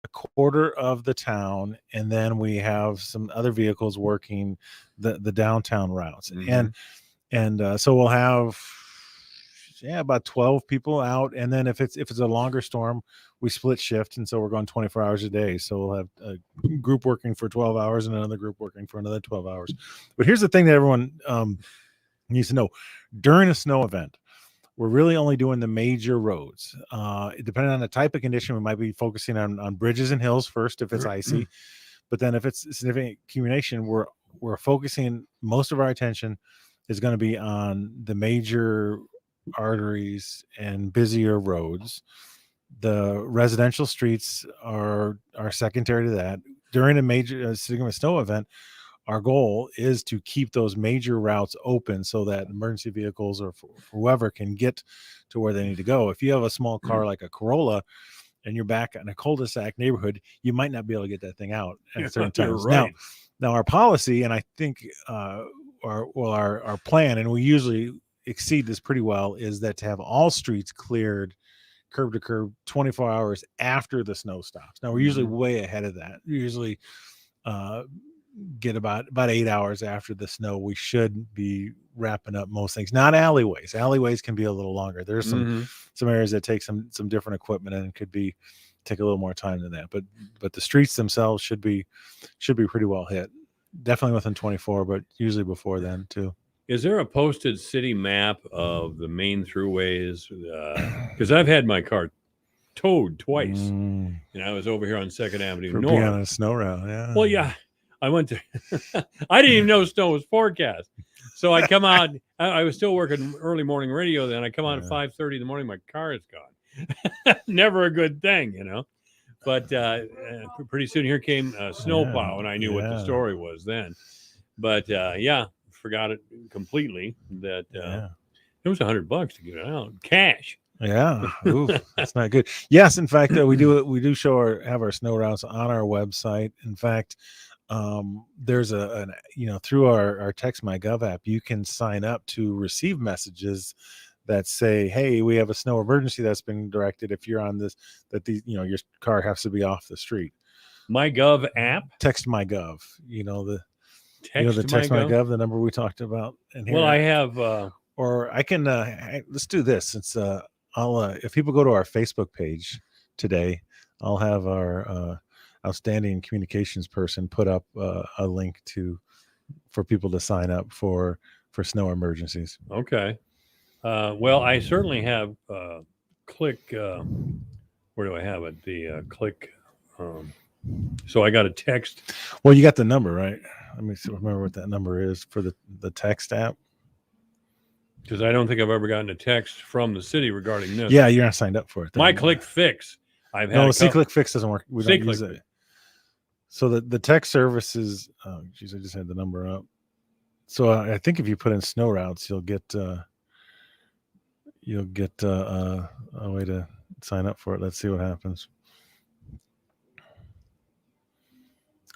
a quarter of the town, and then we have some other vehicles working the downtown routes. And so we'll have about 12 people out, and then if it's a longer storm, we split shift, and so we're going 24 hours a day. So we'll have a group working for 12 hours and another group working for another 12 hours. But here's the thing that everyone needs to know: during a snow event, we're really only doing the major roads. Depending on the type of condition, we might be focusing on bridges and hills first if it's icy. But then if it's significant accumulation, we're focusing most of our attention is going to be on the major arteries and busier roads. The residential streets are secondary to that. During a major significant snow event, our goal is to keep those major routes open so that emergency vehicles or whoever can get to where they need to go. If you have a small car like a Corolla and you're back in a cul-de-sac neighborhood, you might not be able to get that thing out at certain times. Right. Now our policy, and I think our plan, and we usually exceed this pretty well, is that to have all streets cleared curb to curb 24 hours after the snow stops. Now we're usually way ahead of that. We usually get about 8 hours after the snow. We should be wrapping up most things. Not alleyways. Alleyways can be a little longer. There's some areas that take some different equipment and could take a little more time than that. But the streets themselves should be pretty well hit. Definitely within 24, but usually before then too. Is there a posted city map of the main throughways? Because I've had my car towed twice, and I was over here on 2nd Avenue For North. being on a snow route, yeah. Well, yeah, I went to. I didn't even know snow was forecast, so I come out. I was still working early morning radio then. I come out at 5:30 in the morning. My car is gone. Never a good thing, you know. But pretty soon here came a snowplow, and I knew what the story was then. But forgot it completely that it was $100 to get it out cash. Yeah. Ooh, that's not good. Yes, in fact, we do have our snow routes on our website. In fact, there's through our Text My Gov app, you can sign up to receive messages that say, hey, we have a snow emergency that's been directed. If you're on this, your car has to be off the street. My Gov app? Text My Gov, the Text My Gov, the number we talked about. And well, I have, or I can, let's do this. Since I'll, if people go to our Facebook page today, I'll have our outstanding communications person put up a link for people to sign up for snow emergencies. Okay. Well, I certainly have Click. Where do I have it? The Click. So I got a text. Well, you got the number, right? Let me remember what that number is for the text app. Because I don't think I've ever gotten a text from the city regarding this. Yeah, you're not signed up for it. My Click Fix. I've had Click Fix doesn't work. We don't use it. So the text service is. Oh, geez, I just had the number up. So I think if you put in snow routes, you'll get a way to sign up for it. Let's see what happens.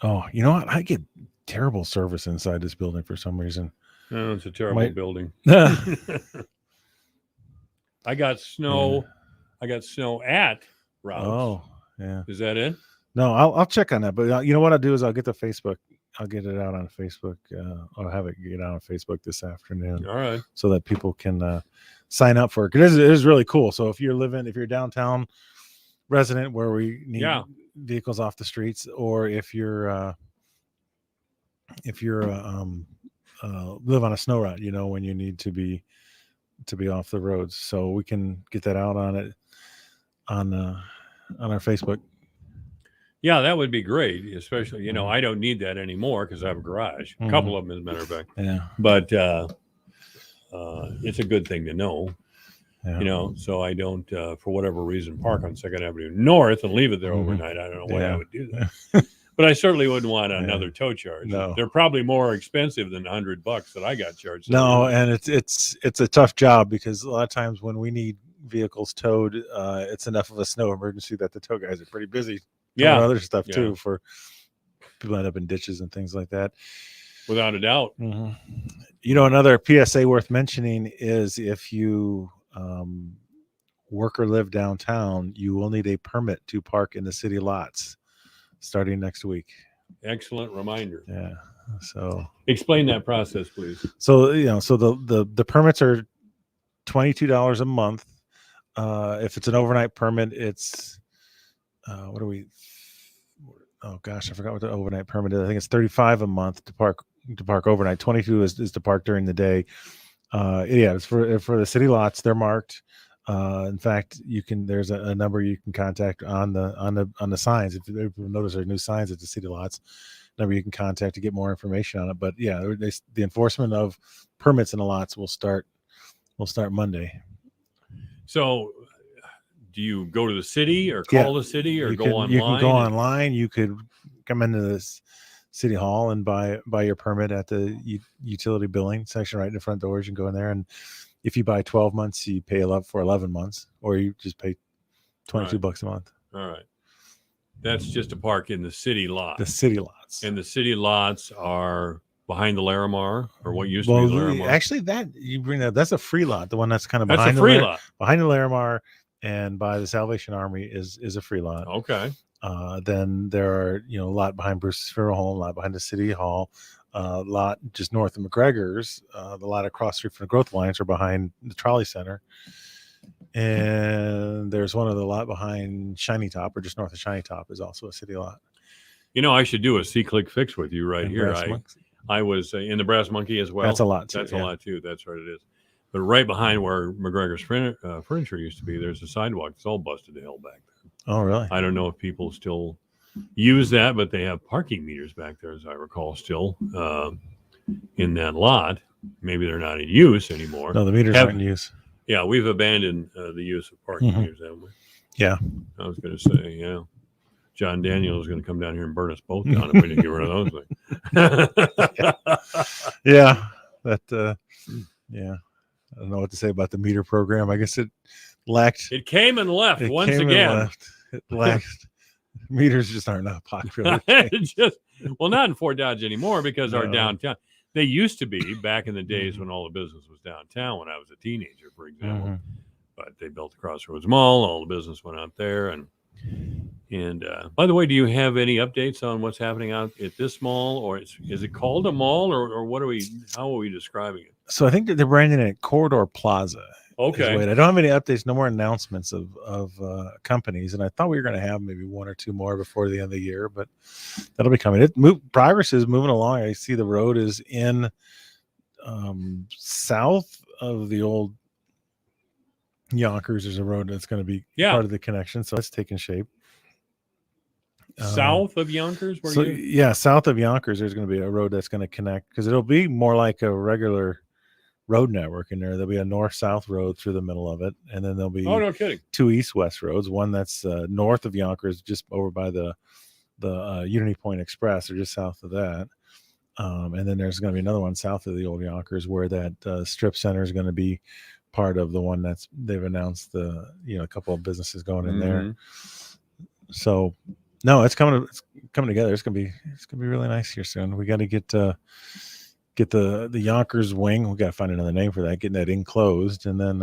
Oh, you know what? I get terrible service inside this building for some reason. No, it's a terrible building. I got snow. Yeah. I got snow at routes. Oh, yeah. Is that it? No, I'll check on that. But you know what I'll do is I'll get the Facebook. I'll get it out on Facebook. I'll have it get out on Facebook this afternoon. All right. So that people can sign up for it. Because it is really cool. So if you're a downtown resident where we need vehicles off the streets, or if you're live on a snow route, when you need to be off the roads, so we can get that out on it on our Facebook. Yeah, that would be great, especially, I don't need that anymore because I have a garage. A couple of them, as a matter of fact. Yeah. But it's a good thing to know, so I don't, for whatever reason, park on 2nd Avenue North and leave it there overnight. I don't know why I would do that. But I certainly wouldn't want another tow charge. No. They're probably more expensive than $100 that I got charged. No, and it's a tough job because a lot of times when we need vehicles towed, it's enough of a snow emergency that the tow guys are pretty busy. Other stuff too, for people end up in ditches and things like that. Without a doubt. Mm-hmm. Another PSA worth mentioning is if you work or live downtown, you will need a permit to park in the city lots. starting next week. Excellent reminder. Yeah. So explain that process, please. So so the permits are $22 a month. If it's an overnight permit, it's what do we? Oh gosh, I forgot what the overnight permit is. I think it's $35 a month to park overnight. 22 is to park during the day. It's for the city lots. They're marked. In fact, there's a number you can contact on the signs. If you notice there's new signs at the city lots, number you can contact to get more information on it. But yeah, the enforcement of permits in the lots will start Monday. So do you go to the city or call the city or go online? You can go online. You could come into this city hall and buy your permit at the utility billing section right in the front doors. You can go in there, and if you buy 12 months, you pay for 11 months, or you just pay $22 a month. All right. That's just to park in the city lot. The city lots. And the city lots are behind the Larimar, or what used to be the Larimar. Actually, that's a free lot. The one that's kind of behind the lot. Behind the Larimar and by the Salvation Army is a free lot. Okay. Then there are, a lot behind Bruce's Funeral Home, a lot behind the City Hall, a lot just north of McGregor's. The lot across the street from the Growth Alliance are behind the Trolley Center. And there's one other lot behind Shiny Top, or just north of Shiny Top, is also a city lot. I should do a C-Click fix with you right here. I was in the Brass Monkey as well. That's a lot too. That's a lot too. That's what it is. But right behind where McGregor's furniture used to be, there's a sidewalk. It's all busted to hell back there. Oh, really? I don't know if people still use that, but they have parking meters back there, as I recall, still in that lot. Maybe they're not in use anymore. No, the meters aren't in use. Yeah, we've abandoned the use of parking meters, haven't we? Yeah. I was going to say, John Daniel is going to come down here and burn us both down if we didn't get rid of those things. Yeah. That, I don't know what to say about the meter program. I guess it lacked. It came and left once again. It lacked. Meters just aren't that popular. Not in Fort Dodge anymore, because our downtown. They used to be back in the days when all the business was downtown, when I was a teenager, for example. Mm-hmm. But they built the Crossroads Mall. All the business went out there. And by the way, do you have any updates on what's happening out at this mall? Or is it called a mall, or how are we describing it? So I think that they're branding it Corridor Plaza. Okay. I don't have any updates, no more announcements of companies, and I thought we were going to have maybe one or two more before the end of the year, but that'll be coming. Progress is moving along. I see the road is in south of the old Yonkers. There's a road that's going to be part of the connection, so it's taking shape. South of Yonkers? South of Yonkers, there's going to be a road that's going to connect, because it'll be more like a regular road network in there. There'll be a north-south road through the middle of it, and then there'll be two east-west roads. One that's north of Yonkers, just over by the Unity Point Express, or just south of that. And then there's going to be another one south of the old Yonkers, where that strip center is going to be part of the one they've announced. A couple of businesses going in there. So no, it's coming together. It's gonna be really nice here soon. We got to get the Yonkers wing. We got to find another name for that. Getting that enclosed, and then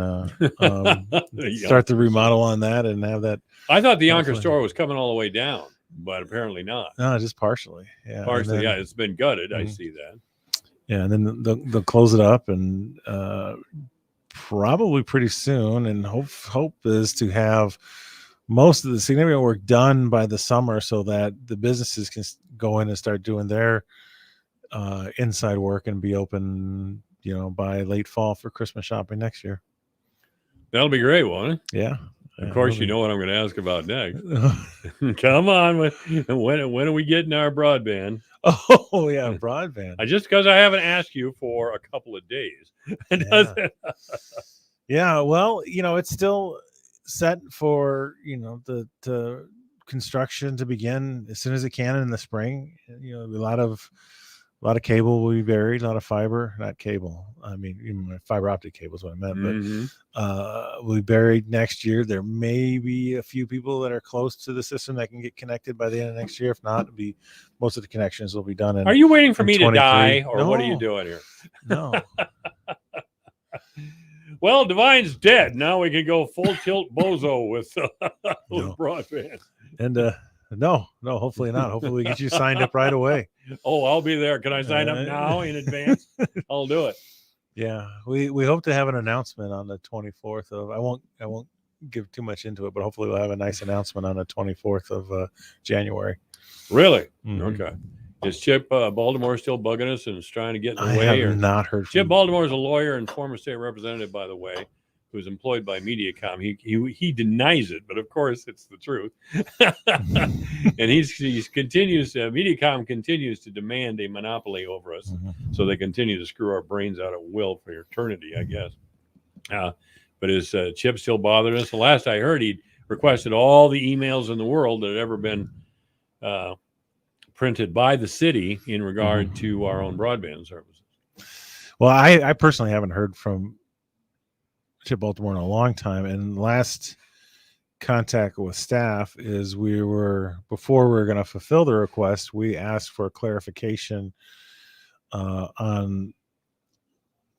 start the remodel on that, and have that. I thought the Yonkers store was coming all the way down, but apparently not. No, just partially. Yeah, partially. It's been gutted. I see that. Yeah, and then they'll close it up, and probably pretty soon. And hope is to have most of the significant work done by the summer, so that the businesses can go in and start doing their inside work and be open, by late fall for Christmas shopping next year. That'll be great, won't it? Yeah. Of course, you know what I'm going to ask about next. Come on, when are we getting our broadband? Oh yeah, broadband. Just because I haven't asked you for a couple of days. Yeah. Well, it's still set for the construction to begin as soon as it can in the spring. A lot of cable will be buried, a lot of fiber, not cable. I mean, even fiber optic cable is what I meant, but will be buried next year. There may be a few people that are close to the system that can get connected by the end of next year. If not, most of the connections will be done. Are you waiting for me to die, or what are you doing here? No. Well, Divine's dead. Now we can go full tilt bozo with broadband. And No, hopefully not. Hopefully we get you signed up right away. Oh, I'll be there. Can I sign up now in advance? I'll do it. Yeah, we hope to have an announcement on the 24th of. I won't give too much into it, but hopefully we'll have a nice announcement on the 24th of January. Really? Mhm. Okay. Is Chip Baltimore still bugging us and is trying to get in the I way? have not heard Chip from Baltimore is a lawyer and former state representative, by the way, who's employed by Mediacom. He denies it, but of course it's the truth. And he continues. Mediacom continues to demand a monopoly over us, so they continue to screw our brains out at will for eternity, I guess. But is Chip still bothering us? The last I heard, he requested all the emails in the world that had ever been printed by the city in regard to our own broadband services. Well, I personally haven't heard from Chip Baltimore in a long time, and last contact with staff is before we were going to fulfill the request, we asked for clarification on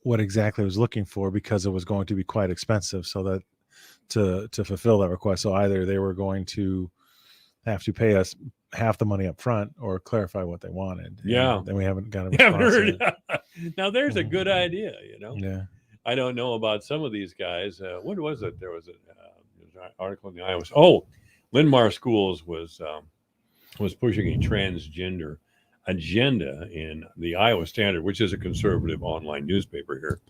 what exactly I was looking for, because it was going to be quite expensive, so that to fulfill that request. So either they were going to have to pay us half the money up front or clarify what they wanted. Yeah. Then we haven't got a response yet. Now there's a good idea, Yeah. I don't know about some of these guys. What was it? There was an article in the Iowa. Oh, Linn-Mar Schools was pushing a transgender agenda in the Iowa Standard, which is a conservative online newspaper here.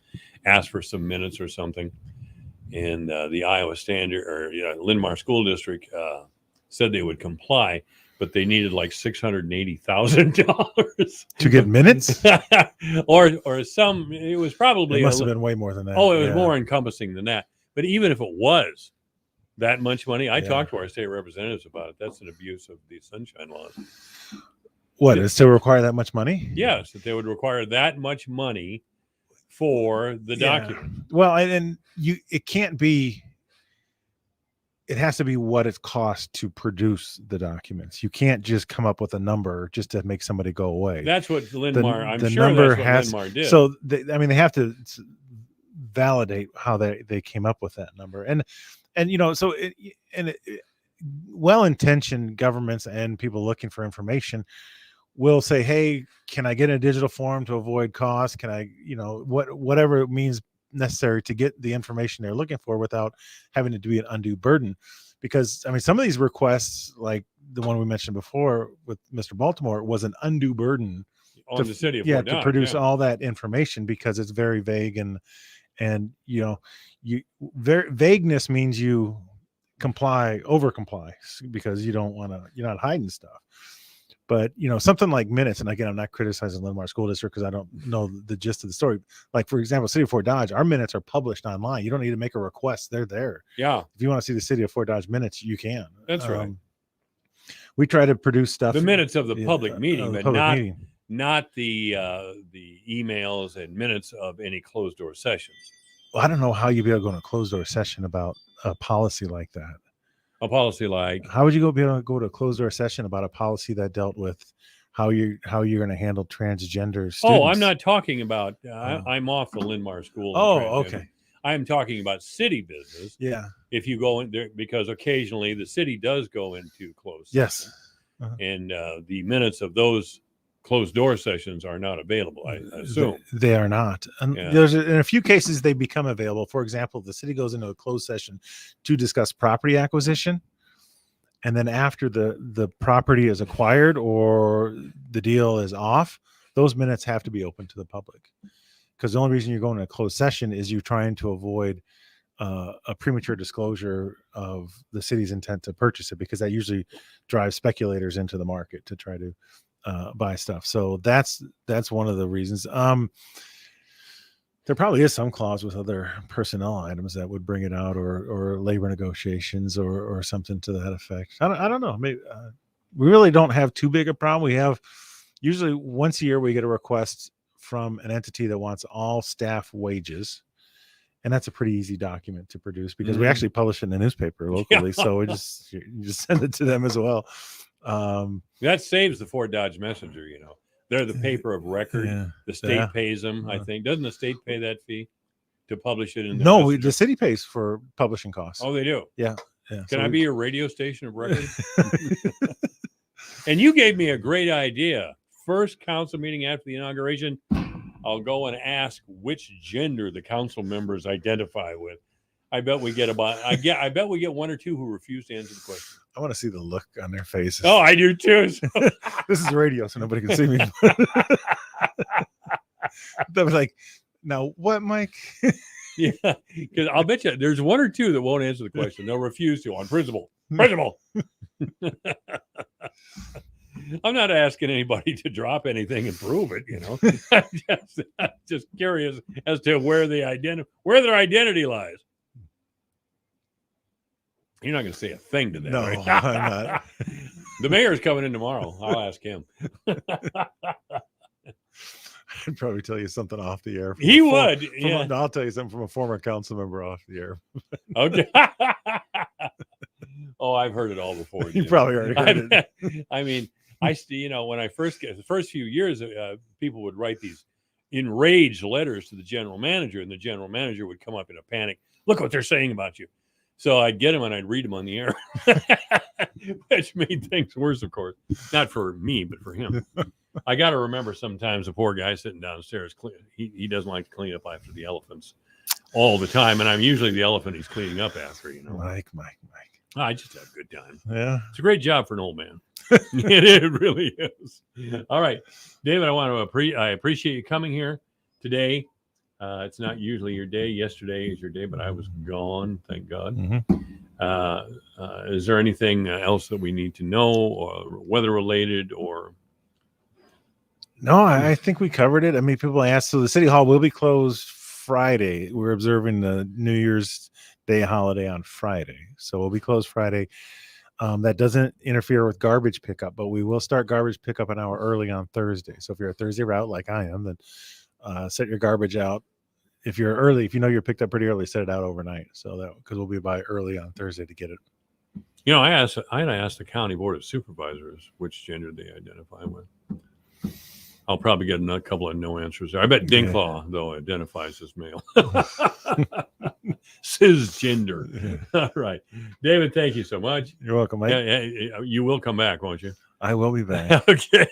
Asked for some minutes or something, and the Iowa Standard or Linn-Mar School District said they would comply, but they needed like $680,000 to get minutes, or some. It was probably it must have been way more than that. Oh, it was more encompassing than that. But even if it was that much money, I talked to our state representatives about it. That's an abuse of the Sunshine Laws. What is to require that much money? Yes, that they would require that much money for the document. Well, and it can't be. It has to be what it costs to produce the documents. You can't just come up with a number just to make somebody go away. That's what Linn-Mar. I'm the sure number that's what Linn-Mar did. So they have to validate how they came up with that number, and so well-intentioned governments and people looking for information will say, hey, can I get a digital form to avoid costs? Can I, whatever it means necessary to get the information they're looking for without having to be an undue burden. Because some of these requests, like the one we mentioned before with Mr. Baltimore, was an undue burden on the city of Fort Dodge, to produce all that information, because it's very vague and vagueness means you over comply because you don't want to, you're not hiding stuff. But something like minutes, and again, I'm not criticizing Linn-Mar School District because I don't know the gist of the story. Like, for example, City of Fort Dodge, our minutes are published online. You don't need to make a request; they're there. Yeah. If you want to see the City of Fort Dodge minutes, you can. That's right. We try to produce stuff. The minutes of the public meeting, but not the emails and minutes of any closed door sessions. Well, I don't know how you'd be able to go in a closed door session about a policy like that. A policy like, how would you be able to go to a closed door session about a policy that dealt with how you're going to handle transgender students? Oh, I'm not talking about. I'm off the Linn-Mar School. Okay. I'm talking about city business. Yeah. If you go in there, because occasionally the city does go into closed. Yes. And the minutes of those closed door sessions are not available, I assume. They are not. And there's in a few cases they become available. For example, the city goes into a closed session to discuss property acquisition, and then after the property is acquired or the deal is off, those minutes have to be open to the public, because the only reason you're going to a closed session is you're trying to avoid a premature disclosure of the city's intent to purchase it, because that usually drives speculators into the market to try to buy stuff. So that's one of the reasons. There probably is some clause with other personnel items that would bring it out, or labor negotiations or something to that effect. I don't know. Maybe we really don't have too big a problem. We have usually once a year we get a request from an entity that wants all staff wages, and that's a pretty easy document to produce because we actually publish it in the newspaper locally. So you just send it to them as well. That saves the Fort Dodge Messenger. They're the paper of record. The state pays them, I think. Doesn't the state pay that fee to publish it in the Messenger? The city pays for publishing costs. Oh, they do? Yeah. Yeah, Can I be your radio station of record? And you gave me a great idea. First council meeting after the inauguration, I'll go and ask which gender the council members identify with. I bet we get I bet we get one or two who refuse to answer the question. I want to see the look on their faces. Oh, I do too. This is radio, so nobody can see me. They'll be like, now what, Mike? Yeah, because I'll bet you there's one or two that won't answer the question. They'll refuse to on principle. Principle. I'm not asking anybody to drop anything and prove it. I'm just curious as to where their identity lies. You're not going to say a thing to them. No, right? I'm not. The mayor's coming in tomorrow. I'll ask him. I'd probably tell you something off the air. He would. Yeah. I'll tell you something from a former council member off the air. Okay. Oh, I've heard it all before. You probably already heard it. I mean, when I the first few years, people would write these enraged letters to the general manager, and the general manager would come up in a panic. Look what they're saying about you. So I'd get them and I'd read them on the air, which made things worse, of course. Not for me, but for him. I got to remember sometimes the poor guy sitting downstairs, he doesn't like to clean up after the elephants all the time. And I'm usually the elephant he's cleaning up after, Mike. I just have a good time. Yeah. It's a great job for an old man. It really is. All right, David, I appreciate you coming here today. It's not usually your day. Yesterday is your day, but I was gone, thank God. Mm-hmm. Is there anything else that we need to know, or weather related, or? No, I think we covered it. I mean, people asked. So the city hall will be closed Friday. We're observing the New Year's Day holiday on Friday, so we'll be closed Friday. That doesn't interfere with garbage pickup, but we will start garbage pickup an hour early on Thursday. So if you're a Thursday route like I am, then set your garbage out. If you're early, if you're picked up pretty early, set it out overnight. So that because we'll be by early on Thursday to get it. I asked the county board of supervisors which gender they identify with. I'll probably get a couple of no answers there. I bet Dinklaw, though, identifies as male. Cisgender. All right. David, thank you so much. You're welcome, Mike. Yeah, you will come back, won't you? I will be back. Okay.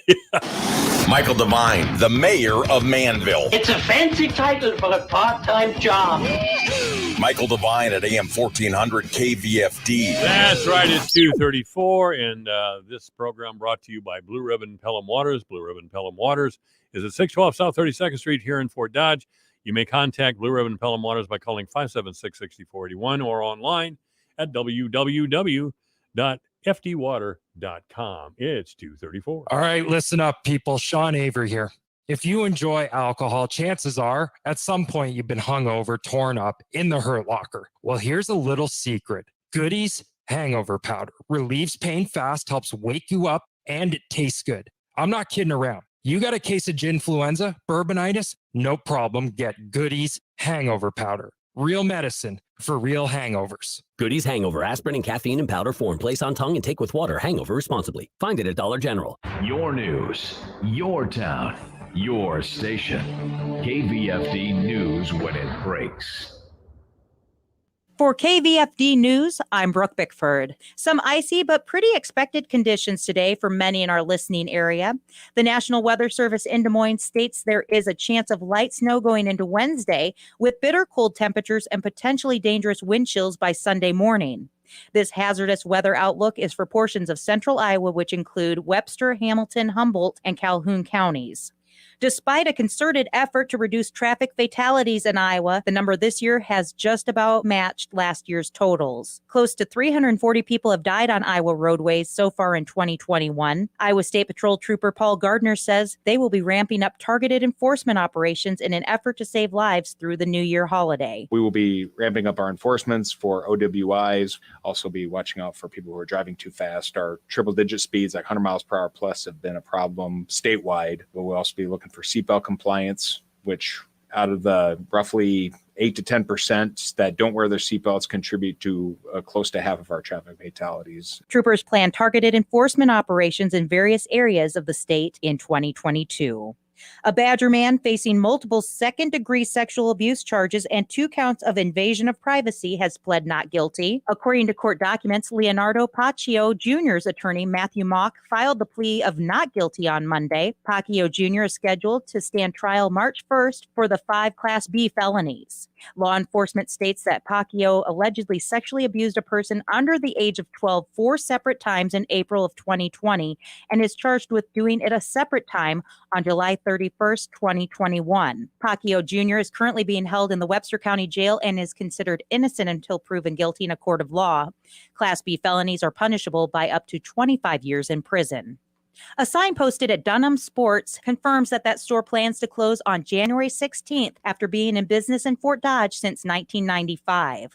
Michael Devine, the mayor of Manville. It's a fancy title for a part-time job. Michael Devine at AM 1400 KVFD. That's right. It's 2:34, and this program brought to you by Blue Ribbon Pelham Waters. Blue Ribbon Pelham Waters is at 612 South 32nd Street here in Fort Dodge. You may contact Blue Ribbon Pelham Waters by calling 576-6481 or online at www.fdwater.com. It's 2:34. All right, listen up, people. Sean Avery here. If you enjoy alcohol, chances are at some point you've been hungover, torn up in the hurt locker. Well, here's a little secret. Goody's hangover powder relieves pain fast, helps wake you up, and it tastes good. I'm not kidding around. You got a case of ginfluenza, bourbonitis? No problem. Get Goody's hangover powder. Real medicine for real hangovers. Goody's Hangover, aspirin and caffeine in powder form. Place on tongue and take with water. Hangover responsibly. Find it at Dollar General. Your news, your town, your station. KVFD News when it breaks. For KVFD News, I'm Brooke Bickford. Some icy but pretty expected conditions today for many in our listening area. The National Weather Service in Des Moines states there is a chance of light snow going into Wednesday with bitter cold temperatures and potentially dangerous wind chills by Sunday morning. This hazardous weather outlook is for portions of central Iowa, which include Webster, Hamilton, Humboldt, and Calhoun counties. Despite a concerted effort to reduce traffic fatalities in Iowa, the number this year has just about matched last year's totals. Close to 340 people have died on Iowa roadways so far in 2021. Iowa State Patrol Trooper Paul Gardner says they will be ramping up targeted enforcement operations in an effort to save lives through the New Year holiday. We will be ramping up our enforcements for OWIs, also be watching out for people who are driving too fast. Our triple-digit speeds, like 100 miles per hour plus, have been a problem statewide, but we'll also be looking for seatbelt compliance, which out of the roughly 8 to 10% that don't wear their seatbelts contribute to close to half of our traffic fatalities. Troopers plan targeted enforcement operations in various areas of the state in 2022. A Badger man facing multiple second-degree sexual abuse charges and 2 counts of invasion of privacy has pled not guilty. According to court documents, Leonardo Pacchio Jr.'s attorney, Matthew Mock, filed the plea of not guilty on Monday. Pacchio Jr. is scheduled to stand trial March 1st for the 5 Class B felonies. Law enforcement states that Pacchio allegedly sexually abused a person under the age of 12 4 separate times in April of 2020 and is charged with doing it a separate time on July 31st, 2021. Pacchio Jr. is currently being held in the Webster County Jail and is considered innocent until proven guilty in a court of law. Class B felonies are punishable by up to 25 years in prison. A sign posted at Dunham Sports confirms that store plans to close on January 16th after being in business in Fort Dodge since 1995.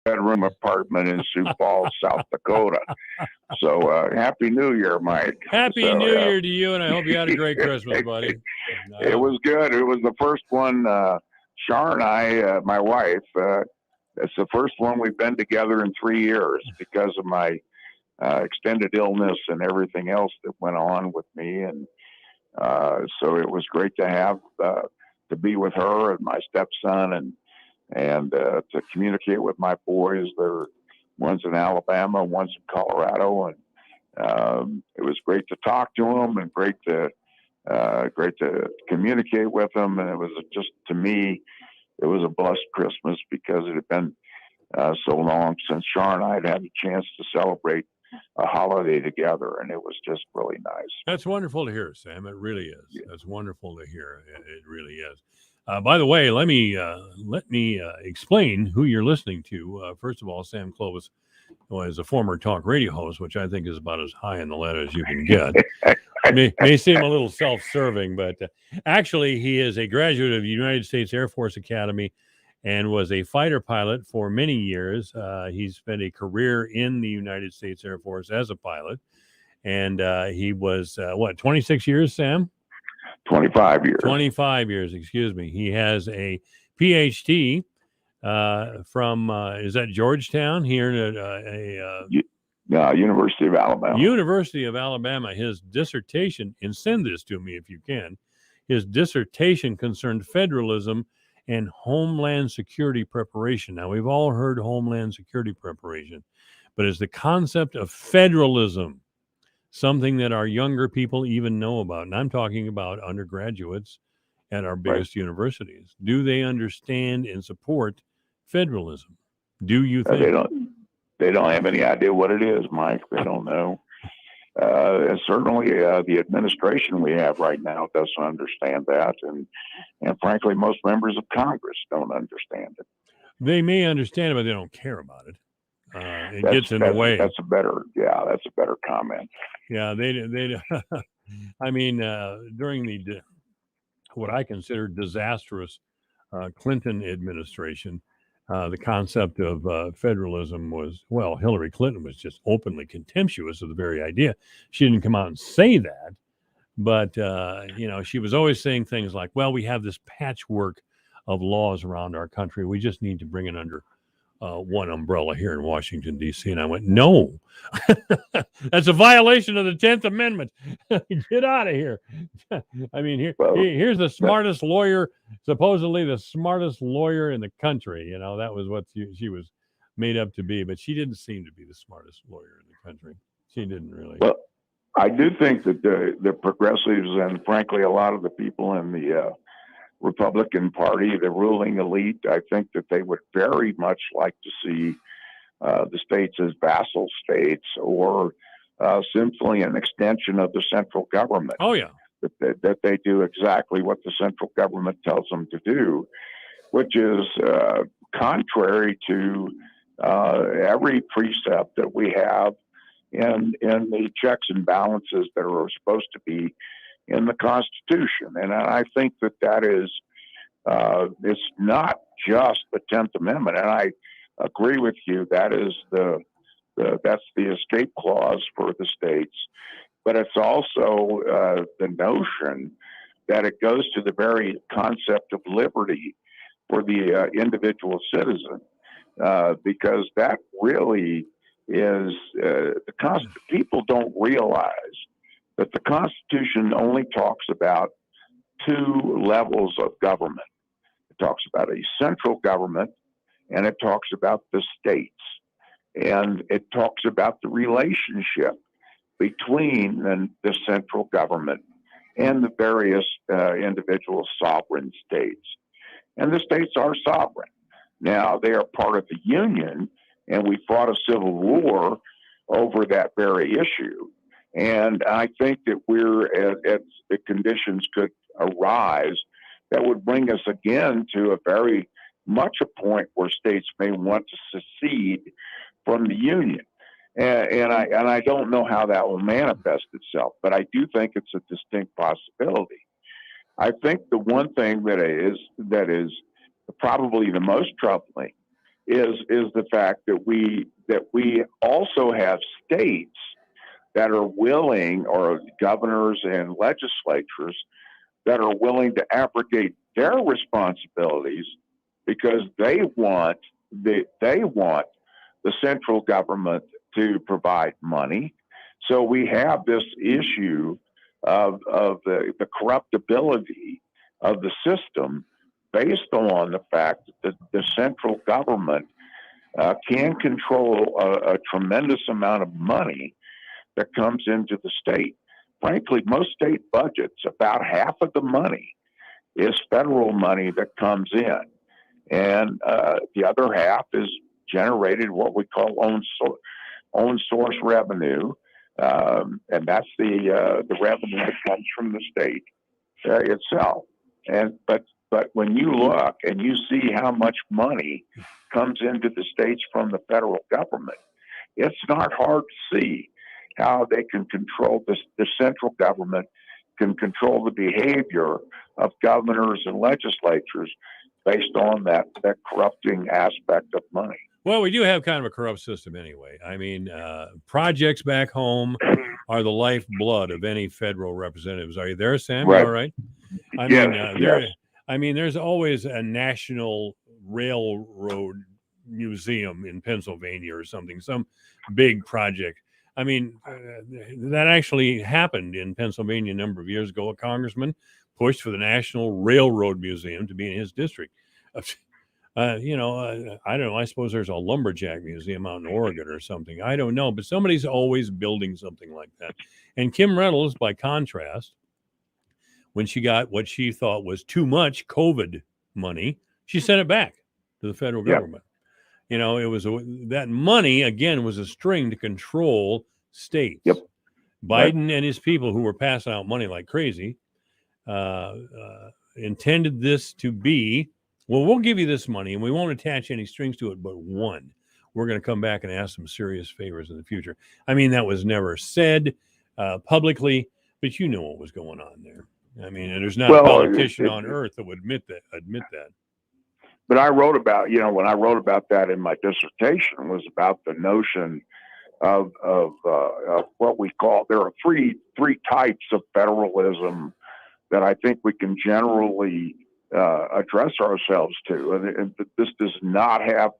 bedroom apartment in Sioux Falls, South Dakota. So Happy New Year, Mike. Happy New Year to you, and I hope you had a great Christmas, buddy. It was good. It was the first one. Char and I, my wife, it's the first one we've been together in 3 years because of my extended illness and everything else that went on with me. And so it was great to have to be with her and my stepson and to communicate with my boys. One's in Alabama, one's in Colorado, and it was great to talk to them and great to communicate with them. And it was just, to me, it was a blessed Christmas because it had been so long since Char and I had had a chance to celebrate a holiday together, and it was just really nice. That's wonderful to hear, Sam. It really is. Yeah. That's wonderful to hear. It really is. By the way, let me explain who you're listening to. First of all, Sam Clovis was a former talk radio host, which I think is about as high in the ladder as you can get. may seem a little self-serving, but actually he is a graduate of the United States Air Force Academy and was a fighter pilot for many years. He spent a career in the United States Air Force as a pilot, and he was 26 years, Sam? 25 years. 25 years, excuse me. He has a PhD from, is that Georgetown here in University of Alabama. University of Alabama. His dissertation, and send this to me if you can, his dissertation concerned federalism and Homeland Security preparation. Now, we've all heard Homeland Security preparation, but is the concept of federalism something that our younger people even know about? And I'm talking about undergraduates at our biggest universities. Do they understand and support federalism? Do you think? They don't have any idea what it is, Mike. They don't know. And certainly the administration we have right now doesn't understand that. And frankly, most members of Congress don't understand it. They may understand it, but they don't care about it. It gets in the way. That's a better comment. Yeah, they I mean, during the what I consider disastrous Clinton administration, the concept of federalism was, well, Hillary Clinton was just openly contemptuous of the very idea. She didn't come out and say that, but she was always saying things like, well, we have this patchwork of laws around our country. We just need to bring it under one umbrella here in Washington, D.C. And I went, no, that's a violation of the 10th Amendment. Get out of here. I mean, here's the smartest lawyer, supposedly the smartest lawyer in the country. That was what she was made up to be, but she didn't seem to be the smartest lawyer in the country. She didn't really. Well, I do think that the progressives and frankly, a lot of the people in the Republican Party, the ruling elite, I think that they would very much like to see the states as vassal states or simply an extension of the central government. Oh, yeah. That they do exactly what the central government tells them to do, which is contrary to every precept that we have in the checks and balances that are supposed to be in the Constitution. And I think that is, it's not just the 10th Amendment. And I agree with you, that is that's the escape clause for the states. But it's also the notion that it goes to the very concept of liberty for the individual citizen, because that really is, people don't realize that the Constitution only talks about two levels of government. It talks about a central government, and it talks about the states. And it talks about the relationship between the central government and the various individual sovereign states. And the states are sovereign. Now, they are part of the Union, and we fought a civil war over that very issue. And I think that the conditions could arise that would bring us again to a very much a point where states may want to secede from the Union. And I don't know how that will manifest itself, but I do think it's a distinct possibility. I think the one thing that is probably the most troubling is the fact that we also have states that are willing, or governors and legislatures that are willing to abrogate their responsibilities because they want the central government to provide money. So we have this issue of the corruptibility of the system based on the fact that the central government can control a tremendous amount of money that comes into the state. Frankly, most state budgets, about half of the money is federal money that comes in. And the other half is generated what we call own source revenue. And that's the revenue that comes from the state itself. But when you look and you see how much money comes into the states from the federal government, it's not hard to see how they can control this. The central government can control the behavior of governors and legislatures based on that corrupting aspect of money. Well, we do have kind of a corrupt system anyway. I mean, projects back home are the lifeblood of any federal representatives. Are you there, Sam? Right. You all right? Yes. I mean, there's always a national railroad museum in Pennsylvania or something, some big project. I mean, that actually happened in Pennsylvania a number of years ago. A congressman pushed for the National Railroad Museum to be in his district. I don't know. I suppose there's a lumberjack museum out in Oregon or something. I don't know. But somebody's always building something like that. And Kim Reynolds, by contrast, when she got what she thought was too much COVID money, she sent it back to the federal government. You know, it was that money, again, was a string to control states. Yep. Biden and his people, who were passing out money like crazy, intended this to be, well, we'll give you this money and we won't attach any strings to it, but one, we're going to come back and ask some serious favors in the future. I mean, that was never said publicly, but you know what was going on there. I mean, and there's not a politician on earth that would admit that. But I wrote about, when I wrote about that in my dissertation, was about the notion of what we call, there are three types of federalism that I think we can generally address ourselves to. And this does not have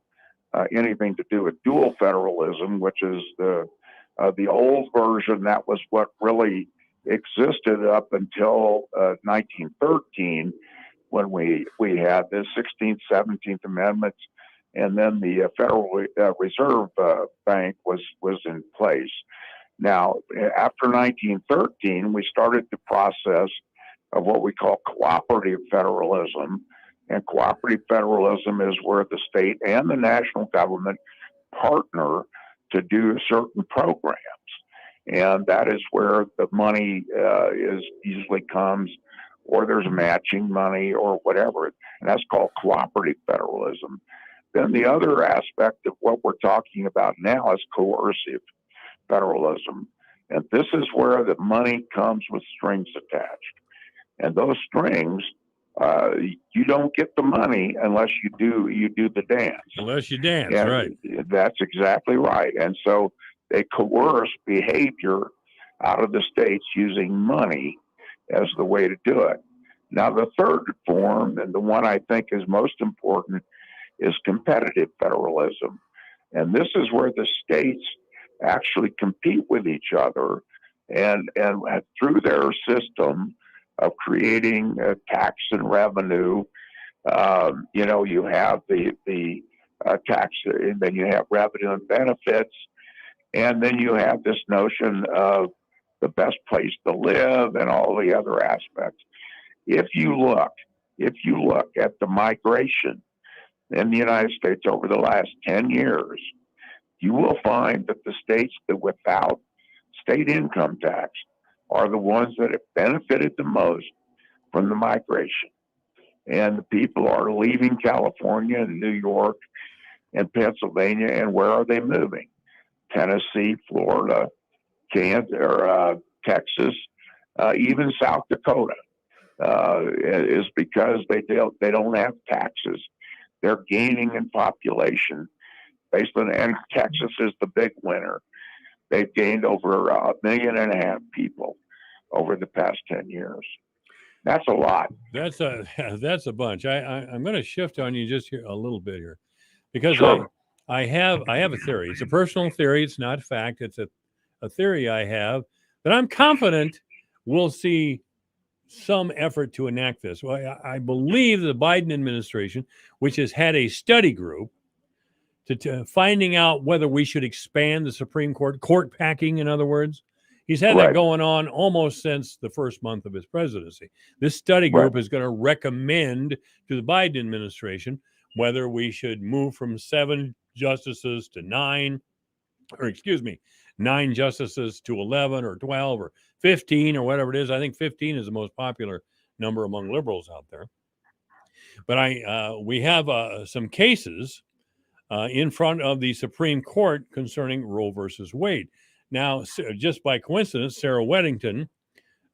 anything to do with dual federalism, which is the old version. That was what really existed up until 1913, when we had the 16th, 17th Amendments, and then the Federal Reserve Bank was in place. Now, after 1913, we started the process of what we call cooperative federalism. And cooperative federalism is where the state and the national government partner to do certain programs. And that is where the money usually comes, or there's matching money or whatever. And that's called cooperative federalism. Then the other aspect of what we're talking about now is coercive federalism. And this is where the money comes with strings attached. And those strings, you don't get the money unless you do the dance. Unless you dance, and right. That's exactly right. And so they coerce behavior out of the states using money as the way to do it. Now, the third form, and the one I think is most important, is competitive federalism. And this is where the states actually compete with each other, and through their system of creating tax and revenue, you have the tax, and then you have revenue and benefits, and then you have this notion of the best place to live and all the other aspects. If you look at the migration in the United States over the last 10 years, you will find that the states that without state income tax are the ones that have benefited the most from the migration. And the people are leaving California and New York and Pennsylvania, and where are they moving? Tennessee, Florida, Kansas, Texas, even South Dakota, is because they don't have taxes. They're gaining in population based on, and Texas is the big winner. They've gained over 1.5 million people over the past 10 years. That's a lot. That's a bunch. I'm going to shift on you just here a little bit here, because Sure. I have a theory. It's a personal theory. It's not fact. It's a theory I have that I'm confident we'll see some effort to enact this. Well, I believe the Biden administration, which has had a study group to finding out whether we should expand the Supreme Court packing, in other words. He's had that going on almost since the first month of his presidency. This study group is going to recommend to the Biden administration whether we should move from 7 justices to 9, or 9 justices to 11 or 12 or 15 or whatever it is. I think 15 is the most popular number among liberals out there. But we have some cases in front of the Supreme Court concerning Roe versus Wade. Now, just by coincidence, Sarah Weddington,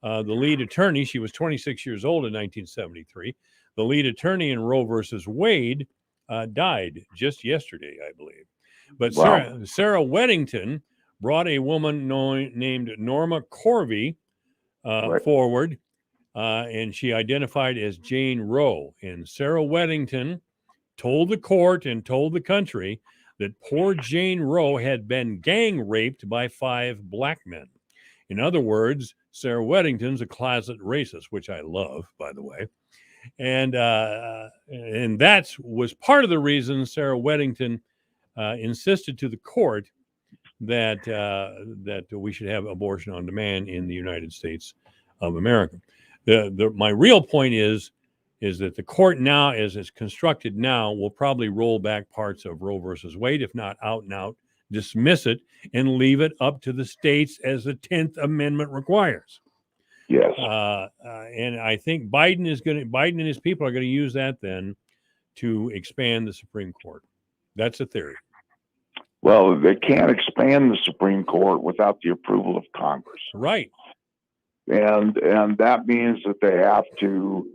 the lead attorney, she was 26 years old in 1973. The lead attorney in Roe versus Wade died just yesterday, I believe. But Sarah Weddington brought a woman named Norma Corvey forward, and she identified as Jane Roe. And Sarah Weddington told the court and told the country that poor Jane Roe had been gang raped by 5 black men. In other words, Sarah Weddington's a closet racist, which I love, by the way. And that was part of the reason Sarah Weddington insisted to the court that we should have abortion on demand in the United States of America. My real point is that the court now, as it's constructed now, will probably roll back parts of Roe versus Wade, if not out and out, dismiss it, and leave it up to the states as the 10th Amendment requires. Yes. And I think Biden and his people are going to use that then to expand the Supreme Court. That's a theory. Well, they can't expand the Supreme Court without the approval of Congress. Right. And that means that they have to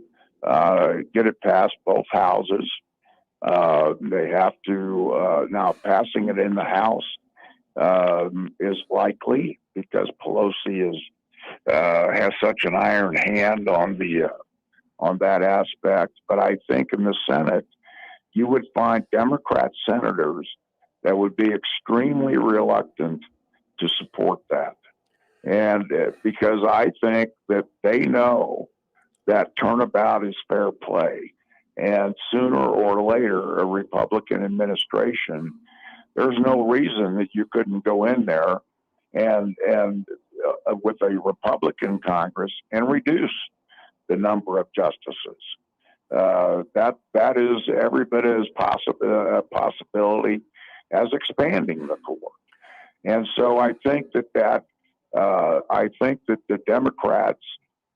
get it past both houses. They have to, now passing it in the House is likely because Pelosi has such an iron hand on that aspect. But I think in the Senate, you would find Democrat senators that would be extremely reluctant to support that. And because I think that they know that turnabout is fair play. And sooner or later, a Republican administration, there's no reason that you couldn't go in there and with a Republican Congress and reduce the number of justices. That is every bit as a possibility as expanding the court. And so I think that the Democrats,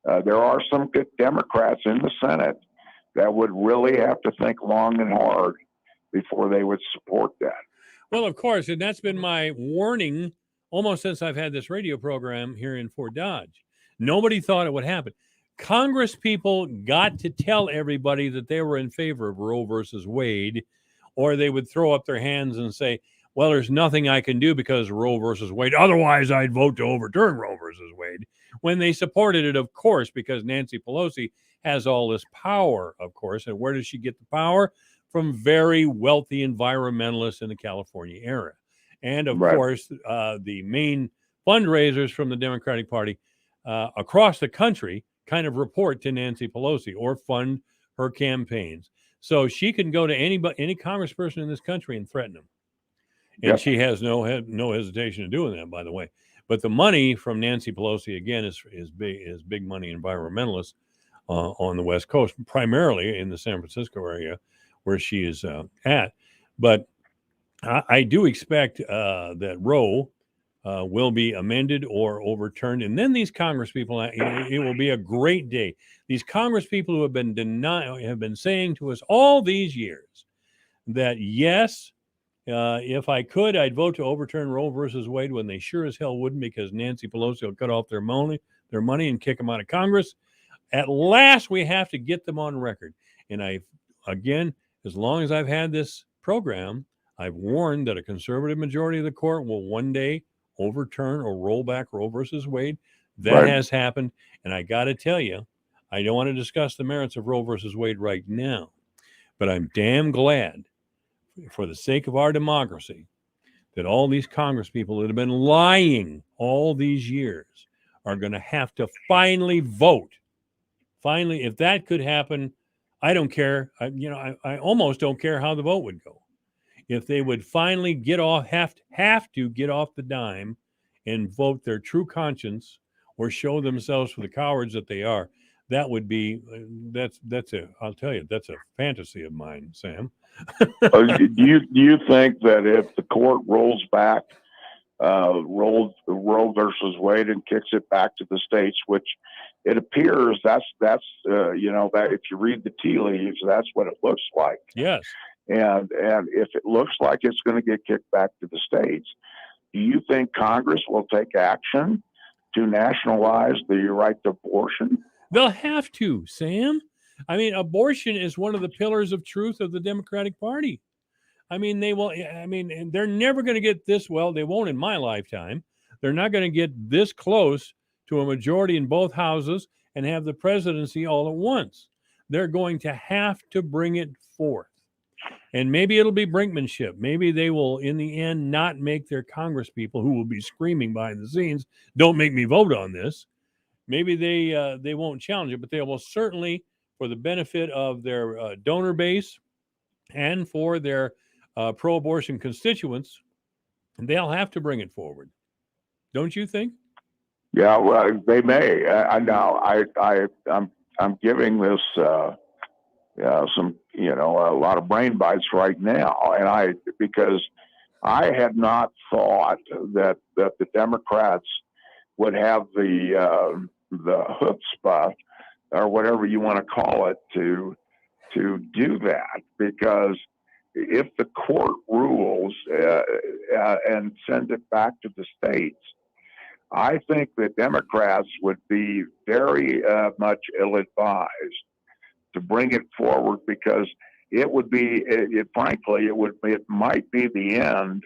there are some good Democrats in the Senate that would really have to think long and hard before they would support that. Well, of course, and that's been my warning almost since I've had this radio program here in Fort Dodge. Nobody thought it would happen. Congress people got to tell everybody that they were in favor of Roe versus Wade, or they would throw up their hands and say, well, there's nothing I can do because Roe versus Wade. Otherwise, I'd vote to overturn Roe versus Wade. When they supported it, of course, because Nancy Pelosi has all this power, of course. And where does she get the power? From very wealthy environmentalists in the California area. And, of course, the main fundraisers from the Democratic Party across the country kind of report to Nancy Pelosi or fund her campaigns. So she can go to any congressperson in this country and threaten them. And she has no hesitation in doing that, by the way. But the money from Nancy Pelosi, again, is big money environmentalists on the West Coast, primarily in the San Francisco area where she is at. But I do expect that Roe will be amended or overturned. And then these congresspeople, it will be a great day. These congresspeople who have been saying to us all these years that, yes, if I could, I'd vote to overturn Roe versus Wade, when they sure as hell wouldn't, because Nancy Pelosi will cut off their money and kick them out of Congress. At last, we have to get them on record. And as long as I've had this program, I've warned that a conservative majority of the court will one day overturn or roll back Roe versus Wade. That has happened. And I got to tell you, I don't want to discuss the merits of Roe versus Wade right now, but I'm damn glad, for the sake of our democracy, that all these Congress people that have been lying all these years are going to have to finally vote. Finally, if that could happen, I don't care. I almost don't care how the vote would go. If they would finally have to get off the dime and vote their true conscience or show themselves for the cowards that they are, that would be, I'll tell you, that's a fantasy of mine, Sam. Do you think that if the court rolls back Roe versus Wade and kicks it back to the states, which it appears that's that if you read the tea leaves, that's what it looks like. Yes. And if it looks like it's going to get kicked back to the states, do you think Congress will take action to nationalize the right to abortion? They'll have to, Sam. I mean, abortion is one of the pillars of truth of the Democratic Party. I mean, and they're never going to get this, well, they won't in my lifetime. They're not going to get this close to a majority in both houses and have the presidency all at once. They're going to have to bring it forth. And maybe it'll be brinkmanship. Maybe they will, in the end, not make their Congress people, who will be screaming behind the scenes, don't make me vote on this. Maybe they won't challenge it, but they will certainly, for the benefit of their donor base and for their pro-abortion constituents, they'll have to bring it forward. Don't you think? Yeah, well, they may. I know. I'm giving this some, a lot of brain bites right now, and because I had not thought that the Democrats would have the chutzpah, or whatever you want to call it, to do that. Because if the court rules and sends it back to the states, I think the Democrats would be very much ill-advised to bring it forward, because it would be, frankly, it might be the end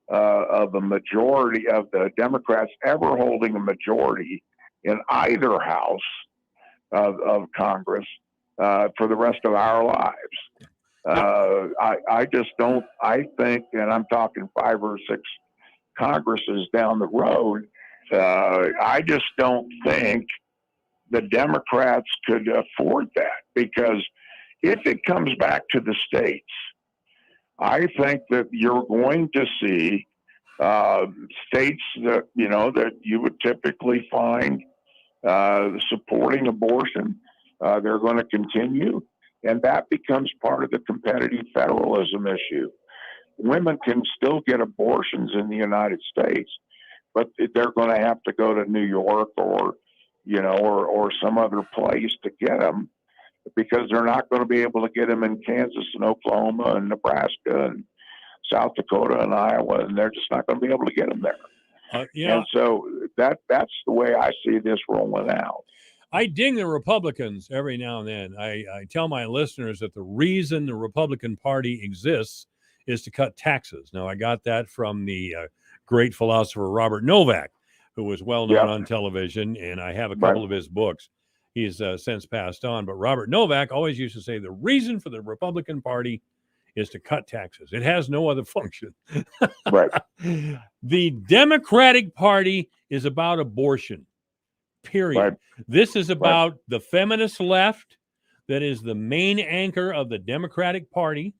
of the majority of the Democrats ever holding a majority in either house of Congress for the rest of our lives. I just don't. I think, and I'm talking 5 or 6 Congresses down the road. I just don't think the Democrats could afford that, because if it comes back to the states, I think that you're going to see states that you would typically find supporting abortion. They're going to continue, and that becomes part of the competitive federalism issue. Women can still get abortions in the United States, but they're going to have to go to New York or some other place to get them, because they're not going to be able to get them in Kansas and Oklahoma and Nebraska and South Dakota and Iowa, and they're just not going to be able to get them there. And so that's the way I see this rolling out. I ding the Republicans every now and then. I tell my listeners that the reason the Republican Party exists is to cut taxes. Now, I got that from the great philosopher Robert Novak, who was well known on television, and I have a couple of his books. He's since passed on. But Robert Novak always used to say the reason for the Republican Party is to cut taxes. It has no other function. Right. The Democratic Party is about abortion, period. Right. This is about the feminist left that is the main anchor of the Democratic Party,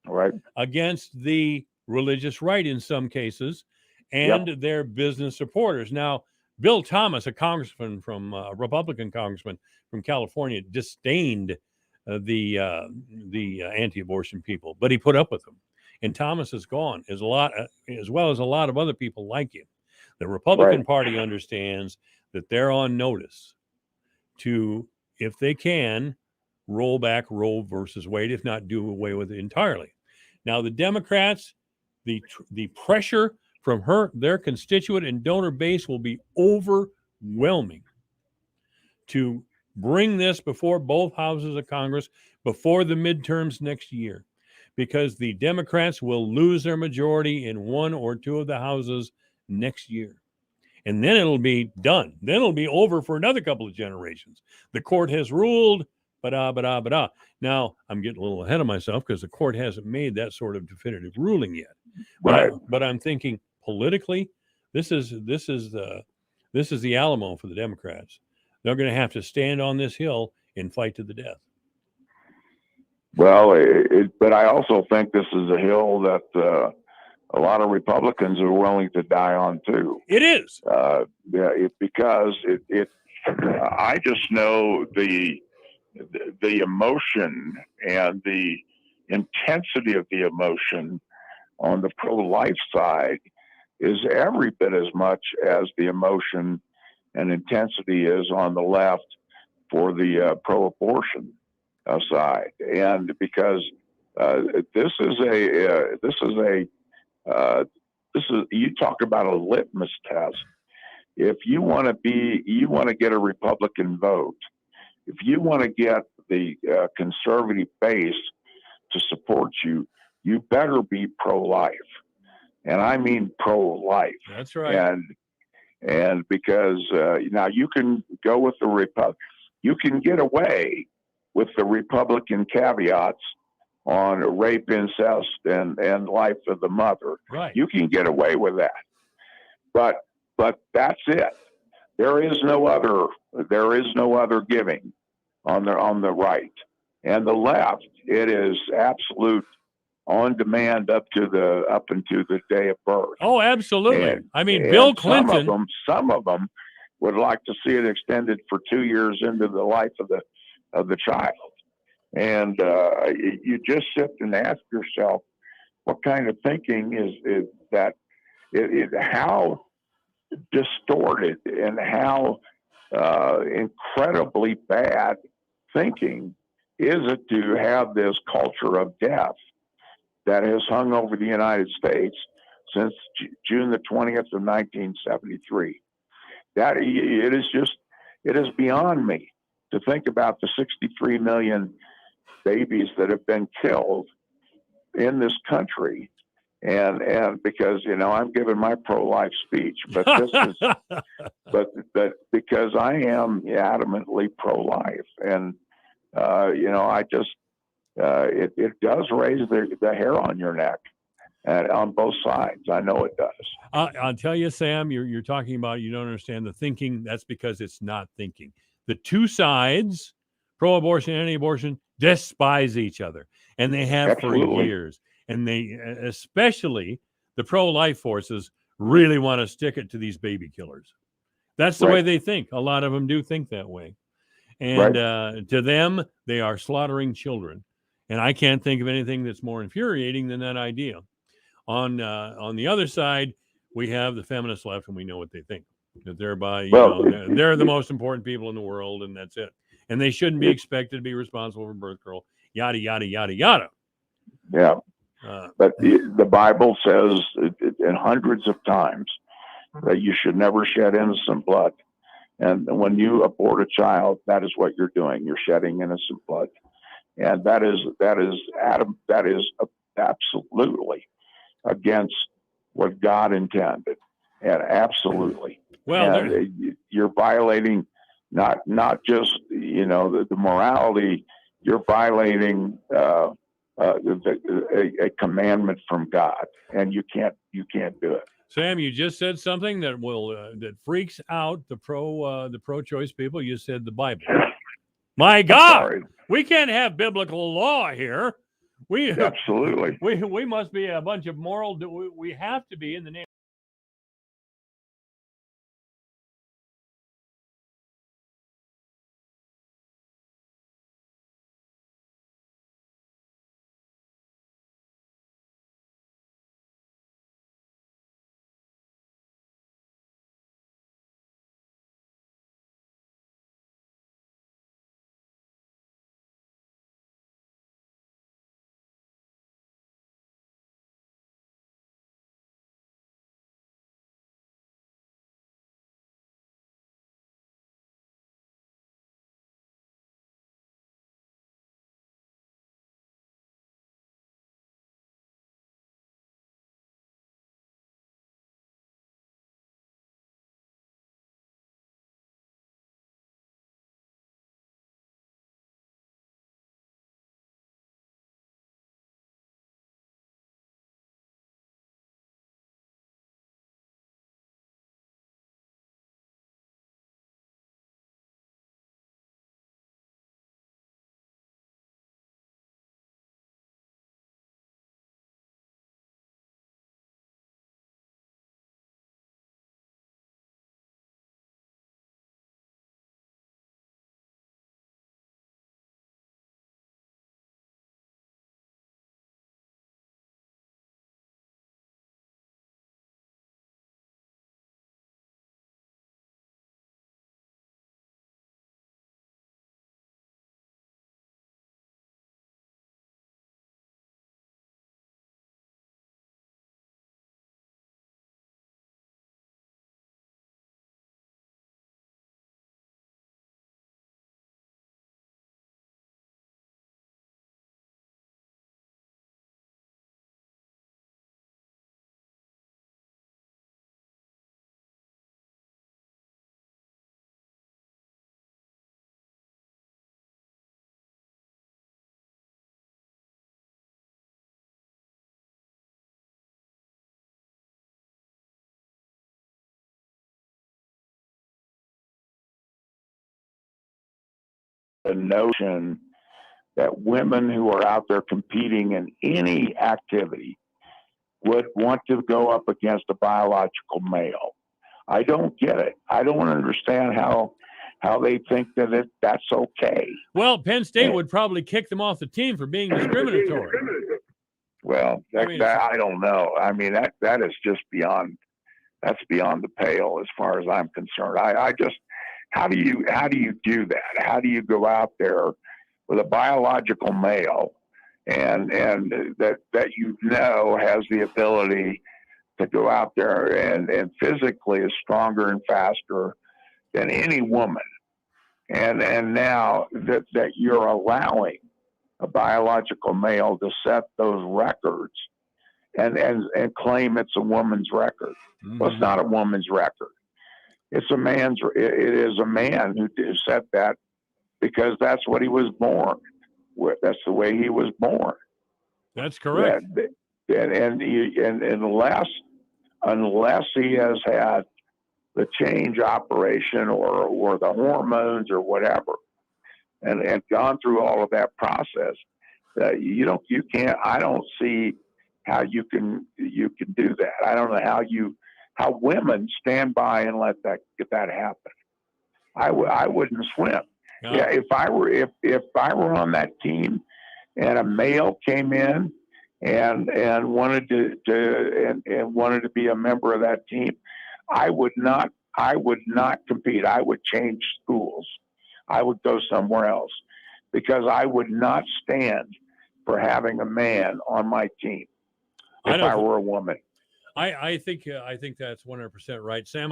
right, against the religious right in some cases, and their business supporters. Now, Bill Thomas, a congressman from a Republican congressman from California, disdained the anti-abortion people, but he put up with them. And Thomas is gone, as well as a lot of other people like him. The Republican Party understands that they're on notice to, if they can, roll back Roe versus Wade, if not do away with it entirely. Now, the Democrats, the pressure from their constituent and donor base will be overwhelming to Bring this before both houses of Congress before the midterms next year, because the Democrats will lose their majority in one or two of the houses next year. And then it'll be done. Then it'll be over for another couple of generations. The court has ruled, ba-da. Now, I'm getting a little ahead of myself because the court hasn't made that sort of definitive ruling yet. Right. But I'm thinking politically, this is the Alamo for the Democrats. They're going to have to stand on this hill and fight to the death. Well, but I also think this is a hill that a lot of Republicans are willing to die on too. It is. Because I just know the emotion and the intensity of the emotion on the pro-life side is every bit as much as the emotion and intensity is on the left for the pro-abortion side. And because you talk about a litmus test. If you want to get a Republican vote, if you want to get the conservative base to support you, you better be pro-life, and I mean pro-life. That's right. And because now you can go with you can get away with the Republican caveats on rape, incest, and life of the mother. Right. You can get away with that, but that's it. There is no other giving on the right and the left. It is absolute on demand up into the day of birth. Oh, absolutely. Bill Clinton. Some of them would like to see it extended for 2 years into the life of the child. And you just sit and ask yourself, what kind of thinking is that? How distorted and how incredibly bad thinking is it to have this culture of death that has hung over the United States since June the 20th of 1973? That it is beyond me to think about the 63 million babies that have been killed in this country. And because, I'm giving my pro-life speech, but this is, but because I am adamantly pro-life, and I just, it does raise the hair on your neck, and on both sides. I know it does. I'll tell you, Sam, you're talking about, you don't understand the thinking. That's because it's not thinking. The two sides, pro-abortion and anti-abortion, despise each other, and they have Absolutely. for years. And they, especially the pro-life forces, really want to stick it to these baby killers. That's the way they think. A lot of them do think that way. And to them, they are slaughtering children. And I can't think of anything that's more infuriating than that idea. On the other side, we have the feminist left, and we know what they think. That thereby, they're the most important people in the world, and that's it. And they shouldn't be expected to be responsible for birth control. Yada, yada, yada, yada. Yeah. But the Bible says in hundreds of times that you should never shed innocent blood. And when you abort a child, that is what you're doing. You're shedding innocent blood. And that is absolutely against what God intended. And absolutely. Well, you're violating not just, the morality, you're violating a commandment from God, and you can't do it. Sam, you just said something that that freaks out the pro-choice people. You said the Bible. My God, we can't have biblical law here. Absolutely. We must be a bunch of moral. We have to be in the name. the notion that women who are out there competing in any activity would want to go up against a biological male. I don't get it. I don't understand how they think that that's okay. Well, Penn State would probably kick them off the team for being discriminatory. Well, I don't know. I mean, that is just beyond the pale as far as I'm concerned. I just, how do you do that? How do you go out there with a biological male and that has the ability to go out there and physically is stronger and faster than any woman, and now that you're allowing a biological male to set those records and claim it's a woman's record. Mm-hmm. Well, it's not a woman's record. It's a man's. It is a man who set that because that's what he was born with. That's the way he was born. That's correct. And unless he has had the change operation or the hormones or whatever, and gone through all of that process, you can't. I don't see how you can do that. I don't know how women stand by and let that happen. I wouldn't swim. No. Yeah, if I were on that team and a male came in and wanted to be a member of that team, I would not compete. I would change schools. I would go somewhere else because I would not stand for having a man on my team if I were a woman. I think that's 100% right, Sam.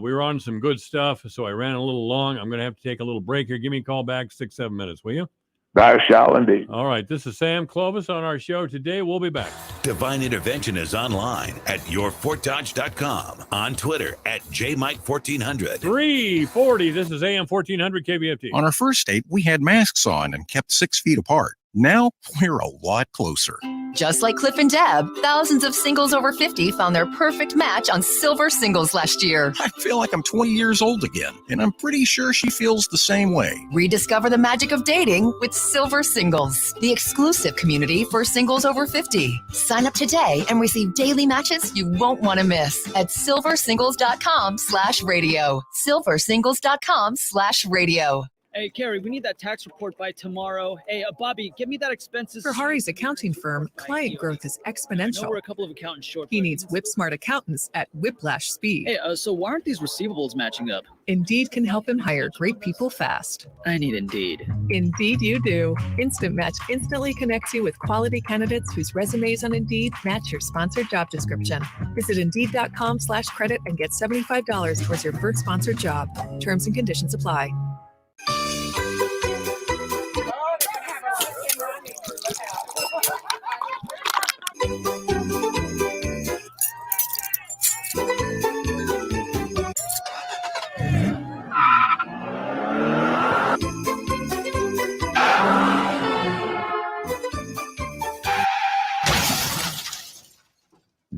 We were on some good stuff, so I ran a little long. I'm going to have to take a little break here. Give me a call back 6-7 minutes, will you? I shall indeed. All right, this is Sam Clovis on our show today. We'll be back. Divine Intervention is online at yourfortdodge.com, on Twitter at JMike1400. 340, this is AM 1400 KVFT. On our first date, we had masks on and kept 6 feet apart. Now we're a lot closer. Just like Cliff and Deb, thousands of singles over 50 found their perfect match on Silver Singles last year. I feel like I'm 20 years old again, and I'm pretty sure she feels the same way. Rediscover the magic of dating with Silver Singles, the exclusive community for singles over 50. Sign up today and receive daily matches you won't want to miss at silversingles.com/radio. silversingles.com/radio. Hey, Carrie, we need that tax report by tomorrow. Hey, Bobby, give me that expenses. For Hari's accounting firm, client growth is exponential. I know we're a couple of accountants short. He needs whip-smart accountants at whiplash speed. Hey, so why aren't these receivables matching up? Indeed can help him hire great people fast. I need Indeed. Indeed you do. Instant Match instantly connects you with quality candidates whose resumes on Indeed match your sponsored job description. Visit Indeed.com/credit and get $75 towards your first sponsored job. Terms and conditions apply.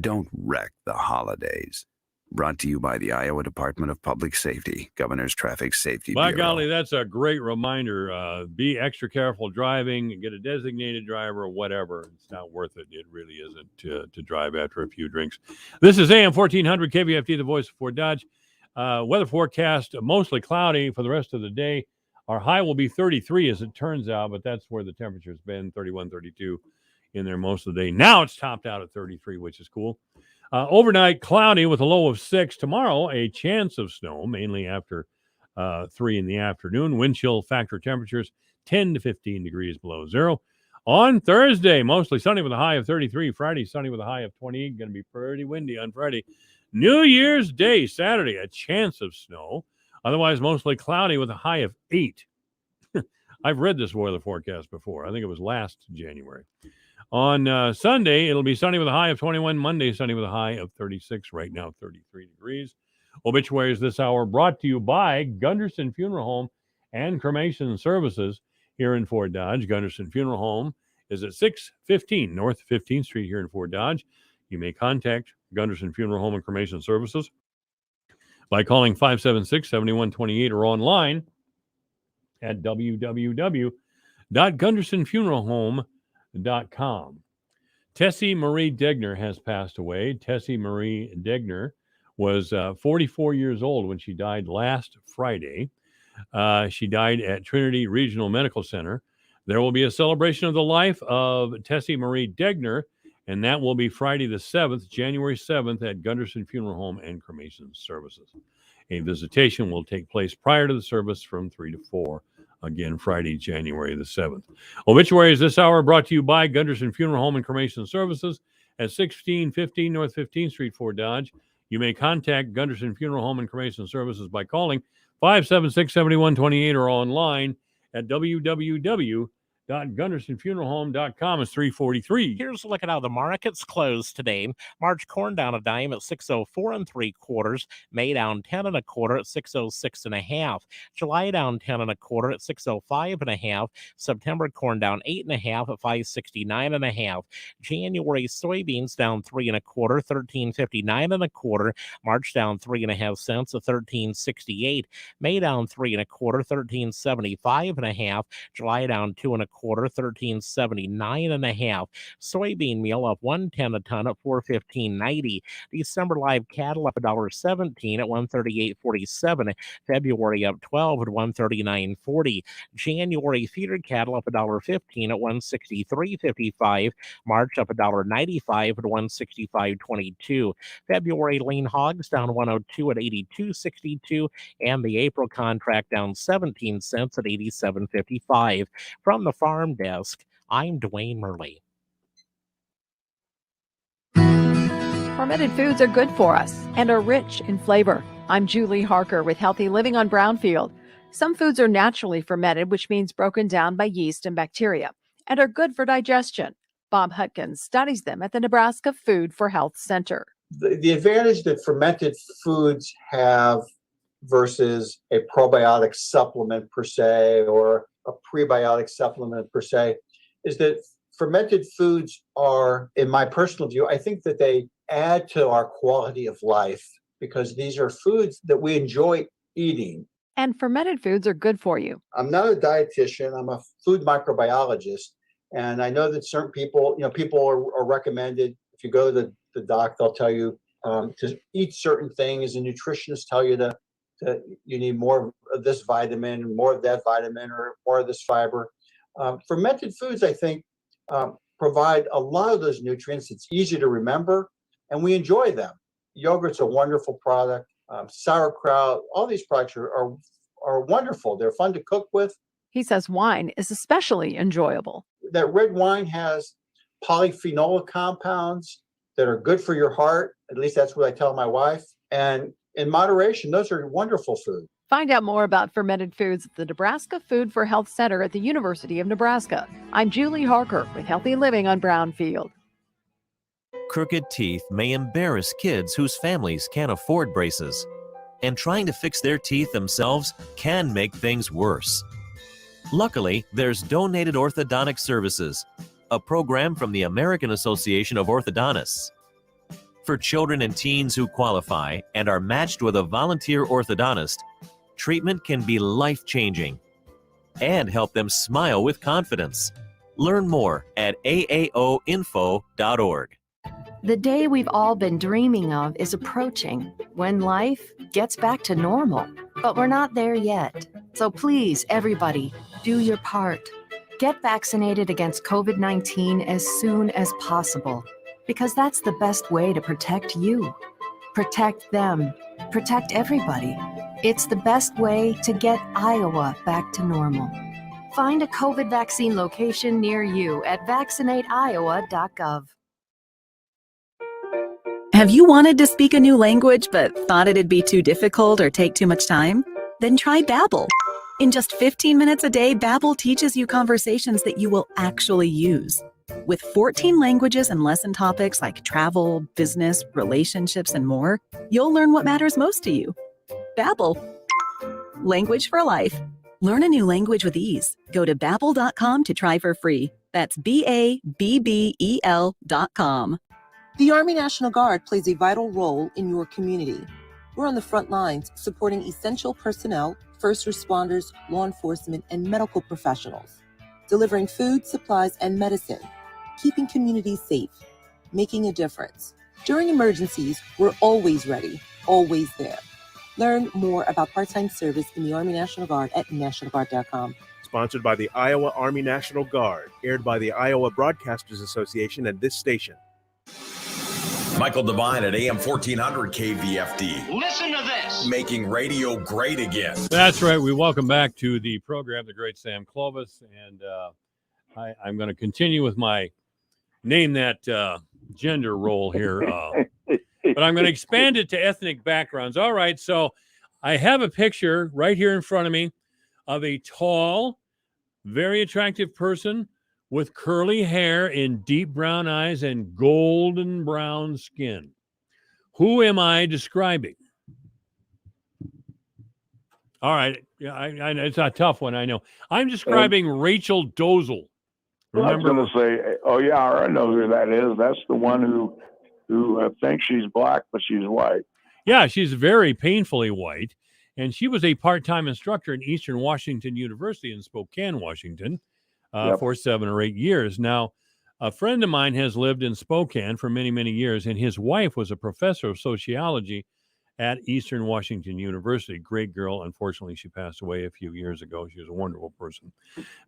Don't wreck the holidays. Brought to you by the Iowa Department of Public Safety, Governor's Traffic Safety Bureau. By golly, that's a great reminder. Be extra careful driving, get a designated driver or whatever. It's not worth it. It really isn't to drive after a few drinks. This is AM 1400 KVFT, the voice of Fort Dodge. Weather forecast, mostly cloudy for the rest of the day. Our high will be 33 as it turns out, but that's where the temperature's been, 31, 32 in there most of the day. Now it's topped out at 33, which is cool. Overnight, cloudy with a low of 6. Tomorrow, a chance of snow, mainly after 3 in the afternoon. Wind chill factor temperatures 10 to 15 degrees below zero. On Thursday, mostly sunny with a high of 33. Friday, sunny with a high of 28. Going to be pretty windy on Friday. New Year's Day, Saturday, a chance of snow. Otherwise, mostly cloudy with a high of 8. I've read this weather forecast before. I think it was last January. On Sunday, it'll be sunny with a high of 21. Monday, sunny with a high of 36. Right now, 33 degrees. Obituaries this hour brought to you by Gunderson Funeral Home and Cremation Services here in Fort Dodge. Gunderson Funeral Home is at 615 North 15th Street here in Fort Dodge. You may contact Gunderson Funeral Home and Cremation Services by calling 576-7128 or online at www.gundersonfuneralhome.com. Tessie Marie Degner has passed away. Tessie Marie Degner was 44 years old when she died last Friday. She died at Trinity Regional Medical Center. There will be a celebration of the life of Tessie Marie Degner, and that will be Friday the 7th, January 7th, at Gunderson Funeral Home and Cremation Services. A visitation will take place prior to the service from 3 to 4. Again, Friday, January the 7th. Obituaries this hour brought to you by Gunderson Funeral Home and Cremation Services at 1615 North 15th Street, Fort Dodge. You may contact Gunderson Funeral Home and Cremation Services by calling 576-7128 or online at www.gundersonfuneralhome.com. It's 3:43. Here's a look at how the markets closed today. March corn down a dime at 604 3/4. May down 10 1/4 at 606 1/2. July down 10 1/4 at 605 1/2. September corn down 8 1/2 at 569 1/2. January soybeans down 3 1/4, 13.59 1/4. March down 3 1/2 cents at 13.68. May down 3 1/4, 13.75 1/2. July down 2 1/4, 13.79 1/2. Soybean meal up 1.10 a ton at 415.90. December live cattle up $1.17 at 138.47. February up 12 at 139.40. January feeder cattle up $1.15 at 163.55. March up $1.95 at 165.22. February lean hogs down 102 at 82.62, and the April contract down 17 cents at 87.55. From the farm desk, I'm Dwayne Murley. Fermented foods are good for us and are rich in flavor. I'm Julie Harker with Healthy Living on Brownfield. Some foods are naturally fermented, which means broken down by yeast and bacteria, and are good for digestion. Bob Hutkins studies them at the Nebraska Food for Health Center. The advantage that fermented foods have versus a probiotic supplement per se, or a prebiotic supplement per se, is that fermented foods are, in my personal view, I think that they add to our quality of life because these are foods that we enjoy eating. And fermented foods are good for you. I'm not a dietitian, I'm a food microbiologist. And I know that certain people, people are recommended, if you go to the doc, they'll tell you to eat certain things, and nutritionists tell you that you need more of this vitamin, more of that vitamin, or more of this fiber. Fermented foods, I think, provide a lot of those nutrients. It's easy to remember, and we enjoy them. Yogurt's a wonderful product. Sauerkraut, all these products are wonderful. They're fun to cook with. He says wine is especially enjoyable. That red wine has polyphenol compounds that are good for your heart. At least that's what I tell my wife. And in moderation, those are wonderful food. Find out more about fermented foods at the Nebraska Food for Health Center at the University of Nebraska. I'm Julie Harker with Healthy Living on Brownfield. Crooked teeth may embarrass kids whose families can't afford braces, and trying to fix their teeth themselves can make things worse. Luckily, there's Donated Orthodontic Services, a program from the American Association of Orthodontists. For children and teens who qualify and are matched with a volunteer orthodontist, treatment can be life-changing and help them smile with confidence. Learn more at aaoinfo.org. The day we've all been dreaming of is approaching, when life gets back to normal. But we're not there yet. So please, everybody, do your part. Get vaccinated against COVID-19 as soon as possible, because that's the best way to protect you, protect them, protect everybody. It's the best way to get Iowa back to normal. Find a COVID vaccine location near you at vaccinateiowa.gov. Have you wanted to speak a new language but thought it'd be too difficult or take too much time? Then try Babbel. In just 15 minutes a day, Babbel teaches you conversations that you will actually use. With 14 languages and lesson topics like travel, business, relationships, and more, you'll learn what matters most to you. Babbel. Language for life. Learn a new language with ease. Go to Babbel.com to try for free. That's BABBEL.com. The Army National Guard plays a vital role in your community. We're on the front lines supporting essential personnel, first responders, law enforcement, and medical professionals, delivering food, supplies, and medicine, keeping communities safe, making a difference. During emergencies, we're always ready, always there. Learn more about part-time service in the Army National Guard at nationalguard.com. Sponsored by the Iowa Army National Guard, aired by the Iowa Broadcasters Association and this station. Michael Devine at AM 1400 KVFD. Listen to this. Making radio great again. That's right. We welcome back to the program, the great Sam Clovis. And I'm going to continue with my name that gender role here. But I'm going to expand it to ethnic backgrounds. All right. So I have a picture right here in front of me of a tall, very attractive person with curly hair and deep brown eyes and golden brown skin. Who am I describing? All right. Yeah, I it's a tough one, I know. I'm describing Rachel Dolezal. Remember? I was going to say, oh, yeah, I know who that is. That's the one who thinks she's black, but she's white. Yeah, she's very painfully white. And she was a part-time instructor in Eastern Washington University in Spokane, Washington, for 7 or 8 years. Now, a friend of mine has lived in Spokane for many, many years, and his wife was a professor of sociology at Eastern Washington University. Great girl. Unfortunately, she passed away a few years ago. She was a wonderful person.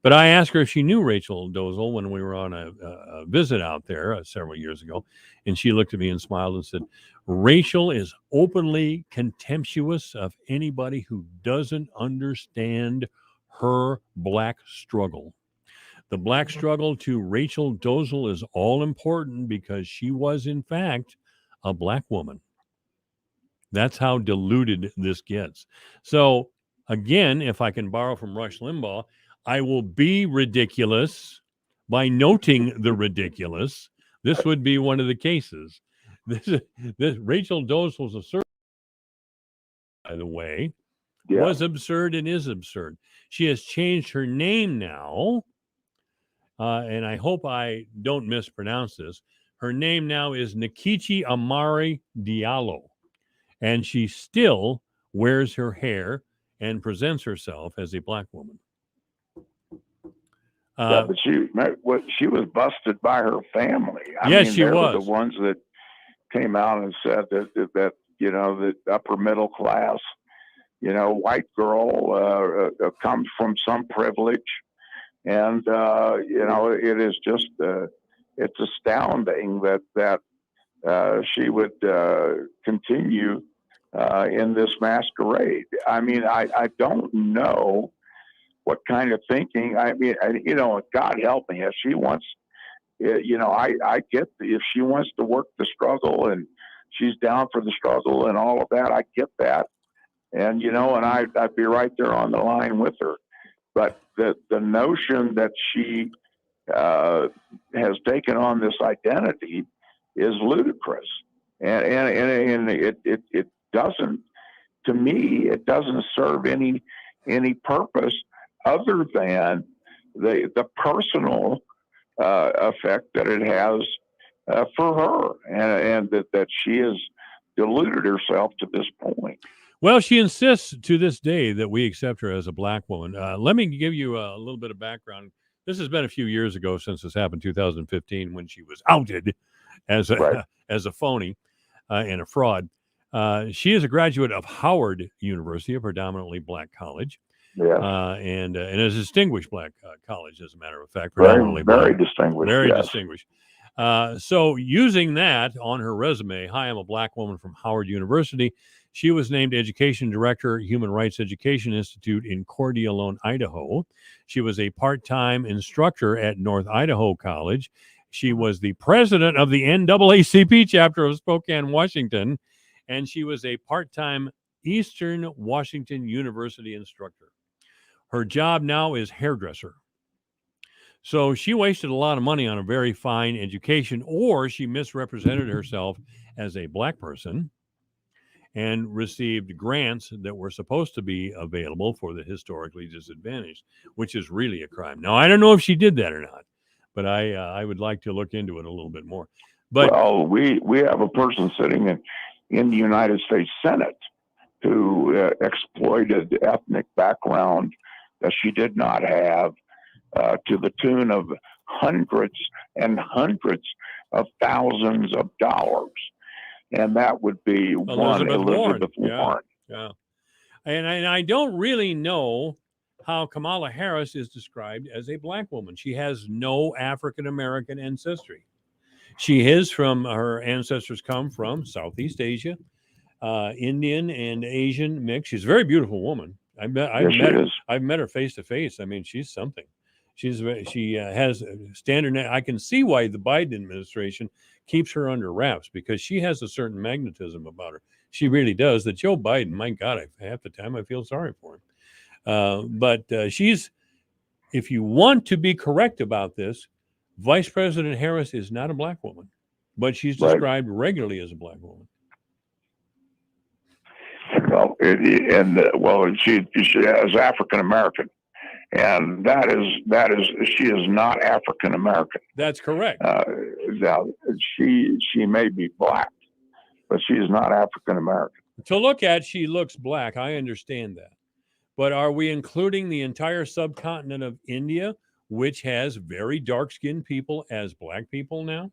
But I asked her if she knew Rachel Dolezal when we were on a visit out there several years ago. And she looked at me and smiled and said, Rachel is openly contemptuous of anybody who doesn't understand her black struggle. The black struggle to Rachel Dolezal is all important because she was, in fact, a black woman. That's how diluted this gets. So, again, if I can borrow from Rush Limbaugh, I will be ridiculous by noting the ridiculous. This would be one of the cases. This Rachel Dolezal's assertion, by the way, was absurd and is absurd. She has changed her name now, and I hope I don't mispronounce this. Her name now is Nkechi Amari Diallo. And she still wears her hair and presents herself as a black woman. But she was busted by her family. She were the ones that came out and said that the upper middle class, white girl comes from some privilege, and it is just it's astounding that she would continue in this masquerade. I don't know what kind of thinking. God help me, if she wants, I get if she wants to work the struggle and she's down for the struggle and all of that, I get that. And, and I'd be right there on the line with her. But the notion that she has taken on this identity is ludicrous. And it doesn't, to me, it doesn't serve any purpose other than the personal effect that it has for her, and that she has deluded herself to this point. Well, she insists to this day that we accept her as a black woman. Let me give you a little bit of background. This has been a few years ago since this happened, 2015, when she was outed as a phony and a fraud. She is a graduate of Howard University, a predominantly black college. And a distinguished black college, as a matter of fact. Predominantly very black. distinguished. Very distinguished. So using that on her resume, hi, I'm a black woman from Howard University. She was named Education Director, Human Rights Education Institute in Cordialone, Idaho. She was a part-time instructor at North Idaho College. She was the president of the NAACP chapter of Spokane, Washington, and she was a part-time Eastern Washington University instructor. Her job now is hairdresser. So she wasted a lot of money on a very fine education, or she misrepresented herself as a black person and received grants that were supposed to be available for the historically disadvantaged, which is really a crime. Now, I don't know if she did that or not, but I would like to look into it a little bit more. But we have a person sitting in the United States Senate who exploited ethnic background that she did not have to the tune of hundreds and hundreds of thousands of dollars. And that would be one Elizabeth Warren. Yeah. And I don't really know how Kamala Harris is described as a black woman. She has no African-American ancestry. She is her ancestors come from Southeast Asia, Indian and Asian mix. She's a very beautiful woman. I've met her face to face. I mean, she's something. She has standard. I can see why the Biden administration keeps her under wraps, because she has a certain magnetism about her. She really does. That Joe Biden, my God, half the time I feel sorry for him. But if you want to be correct about this, Vice President Harris is not a black woman, but she's described regularly as a black woman. Well, she is African American, and she is not African American. That's correct. Now she may be black, but she is not African American. To look at, she looks black. I understand that, but are we including the entire subcontinent of India, which has very dark-skinned people, as black people now?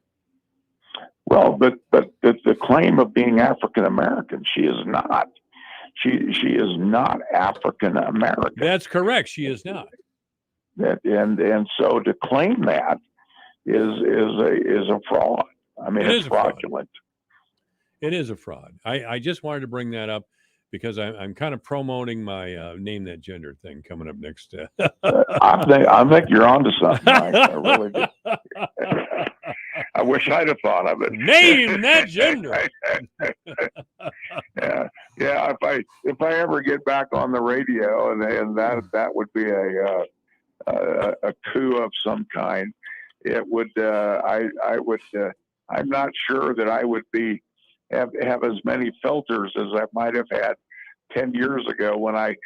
Well, but the claim of being African American, she is not. She is not African American. That's correct. She is not. And so to claim that is a fraud. I mean, it's fraudulent. It is a fraud. I just wanted to bring that up because I'm kind of promoting my name that gender thing coming up next. I think you're onto something, Mike. I really do. I wish I'd have thought of it. Name that gender. Yeah. If I ever get back on the radio, and that would be a coup of some kind. It would. I would. I'm not sure that I would have as many filters as I might have had 10 years ago when I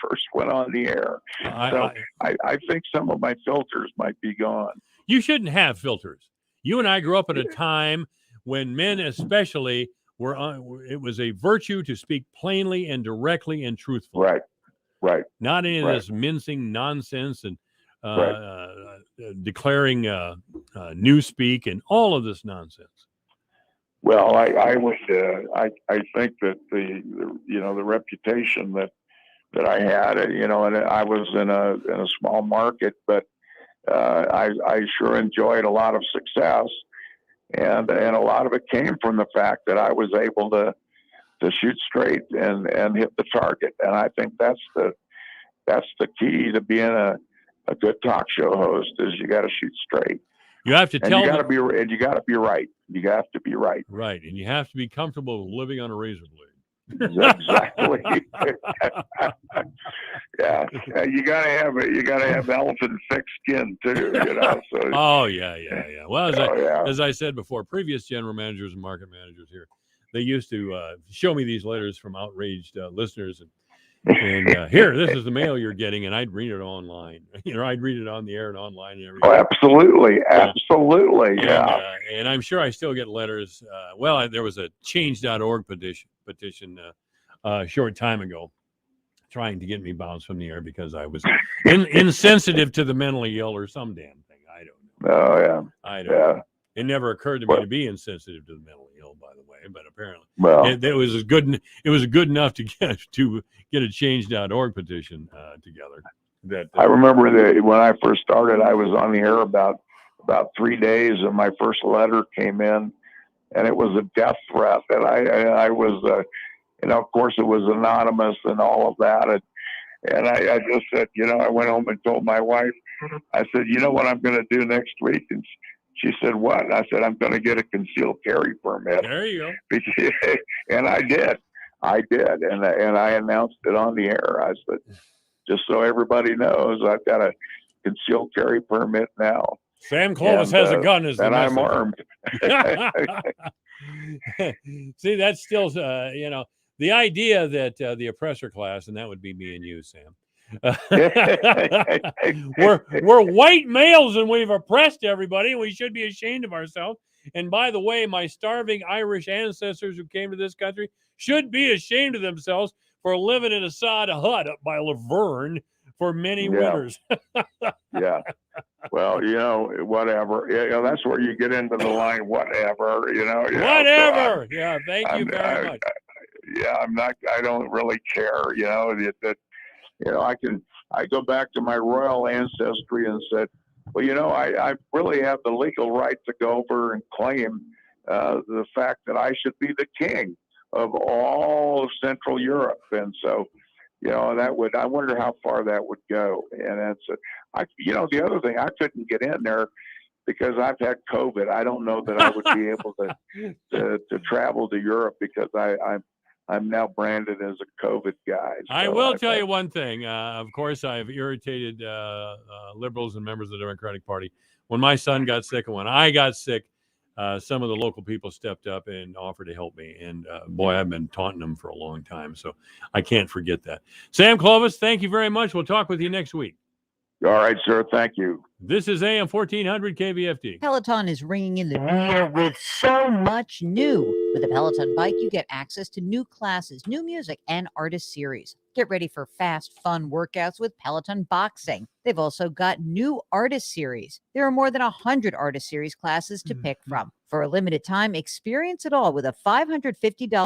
first went on the air. I think some of my filters might be gone. You shouldn't have filters. You and I grew up at a time when men especially it was a virtue to speak plainly and directly and truthfully. Right. Not any of this mincing nonsense and declaring newspeak and all of this nonsense. Well, I would. I think that the reputation that I had, and I was in a small market, but I sure enjoyed a lot of success, and a lot of it came from the fact that I was able to shoot straight and hit the target, and I think that's the key to being a good talk show host is you got to shoot straight. You have to tell. You got to be right. You have to be right. Right, and you have to be comfortable living on a razor blade. Exactly. Yeah. You gotta have elephant thick skin too. So. Oh yeah. Well, as I said before, previous general managers and market managers here, they used to show me these letters from outraged listeners and here, this is the mail you're getting, and I'd read it online. I'd read it on the air and online and everything. Oh, absolutely. Yeah. And I'm sure I still get letters. There was a change.org petition a short time ago trying to get me bounced from the air because I was insensitive to the mentally ill or some damn thing. I don't know. Oh, yeah. I don't know. It never occurred to me to be insensitive to the mentally ill, by the way, but apparently it was good enough to get a change.org petition together. I remember that when I first started, I was on the air about 3 days, and my first letter came in, and it was a death threat. And I was, of course, it was anonymous and all of that. And I just said, I went home and told my wife, I said, you know what I'm going to do next week? And she said, what? And I said, I'm going to get a concealed carry permit. There you go. And I did. And I announced it on the air. I said, just so everybody knows, I've got a concealed carry permit now. Sam Clovis has a gun, and I'm armed. See, that's still, the idea that the oppressor class, and that would be me and you, Sam. we're white males and we've oppressed everybody and we should be ashamed of ourselves. And by the way, my starving Irish ancestors who came to this country should be ashamed of themselves for living in a sod hut up by Laverne for many winters. Yeah. Well, whatever. That's where you get into the line, whatever. Whatever. Yeah. Thank you very much. I don't really care. I go back to my royal ancestry and said, well, I really have the legal right to go over and claim the fact that I should be the king of all of Central Europe. And so, I wonder how far that would go. And the other thing, I couldn't get in there because I've had COVID. I don't know that I would be able to travel to Europe because I'm now branded as a COVID guy. I will tell you one thing. Of course, I've irritated liberals and members of the Democratic Party. When my son got sick and when I got sick, some of the local people stepped up and offered to help me. And boy, I've been taunting them for a long time. So I can't forget that. Sam Clovis, thank you very much. We'll talk with you next week. All right, sir. Thank you. This is AM 1400 KVFD. Peloton is ringing in the new year with so much new. With a Peloton bike, you get access to new classes, new music, and artist series. Get ready for fast, fun workouts with Peloton Boxing. They've also got new artist series. There are more than 100 artist series classes to pick from. For a limited time, experience it all with a $550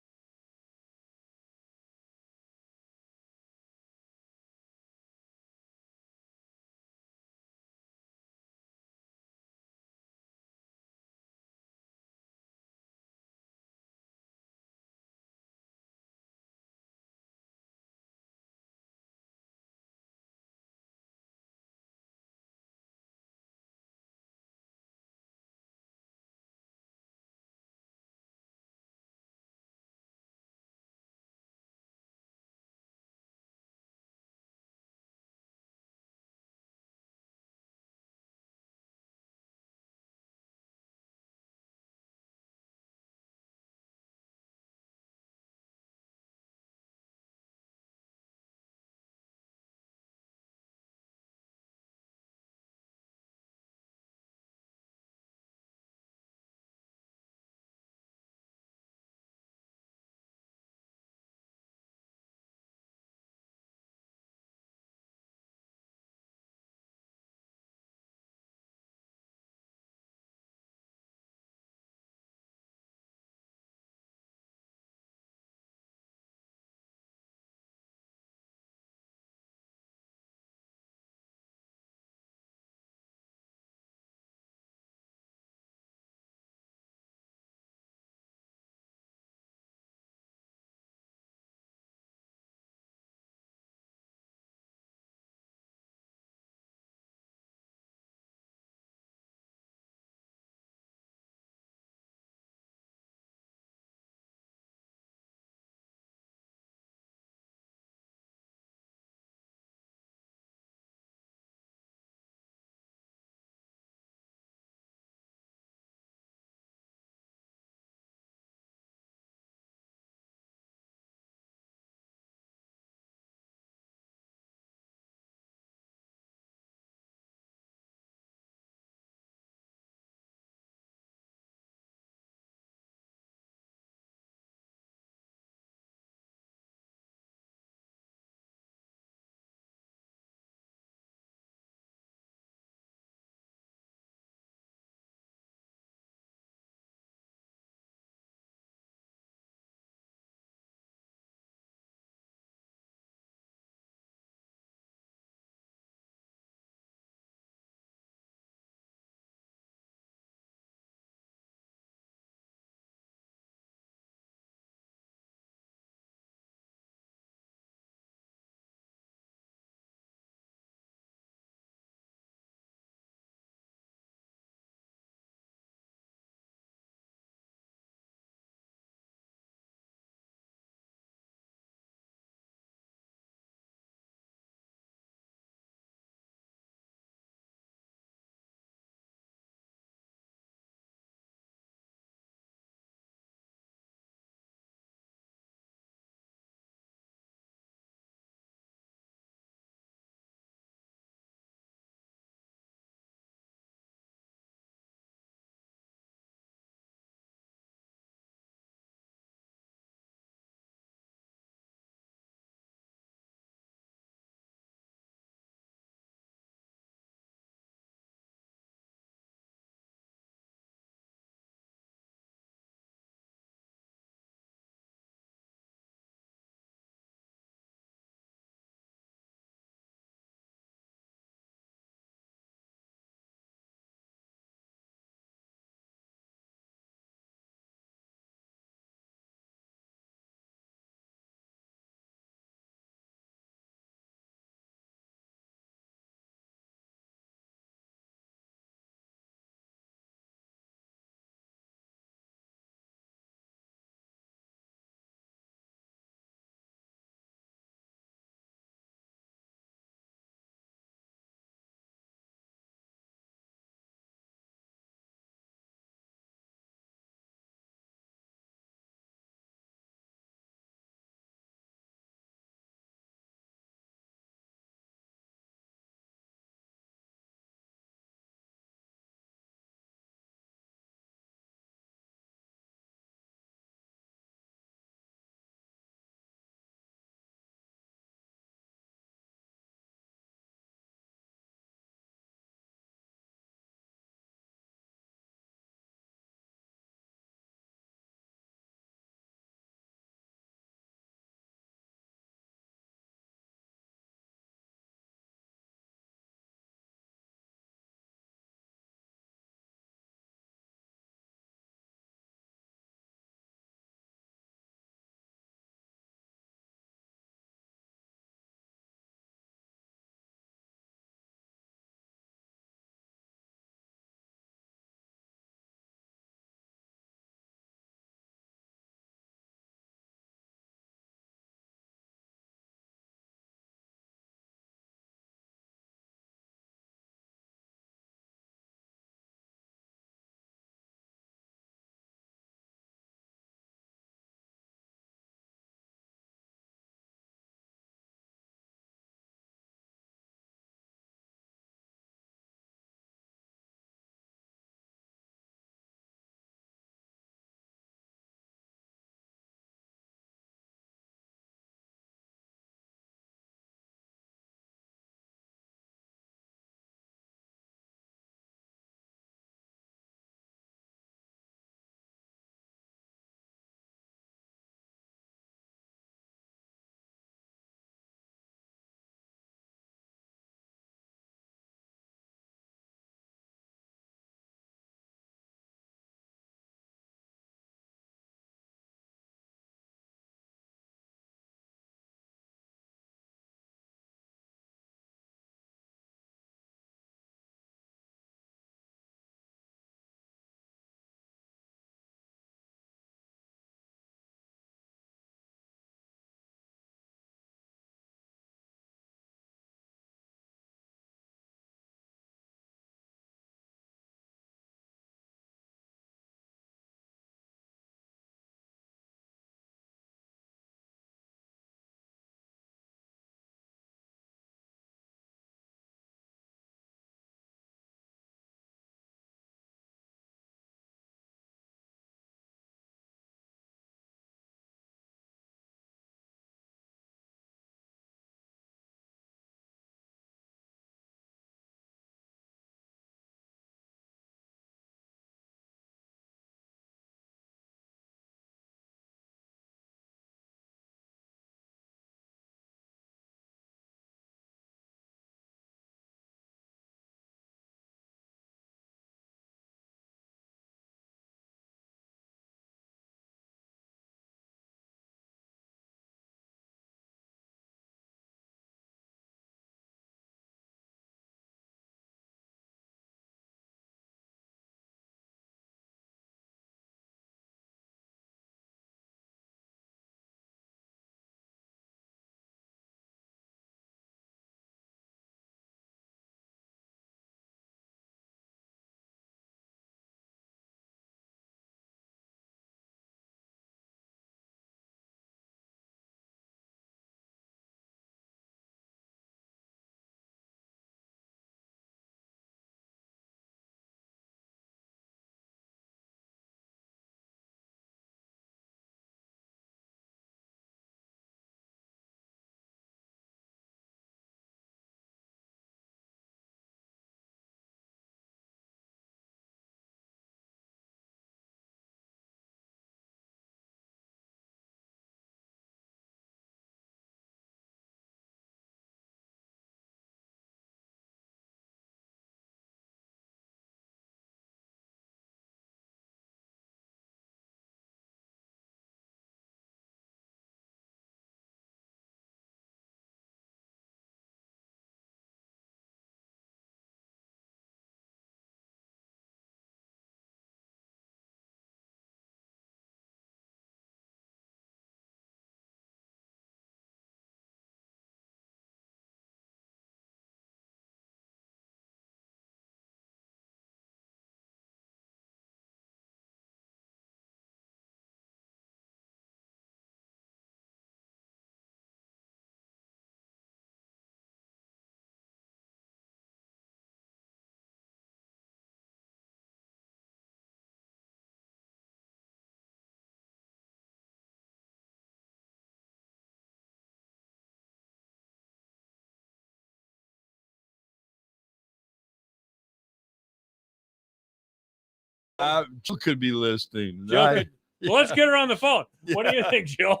Jill could be listening. Jill well, let's get her on the phone. What do you think, Jill?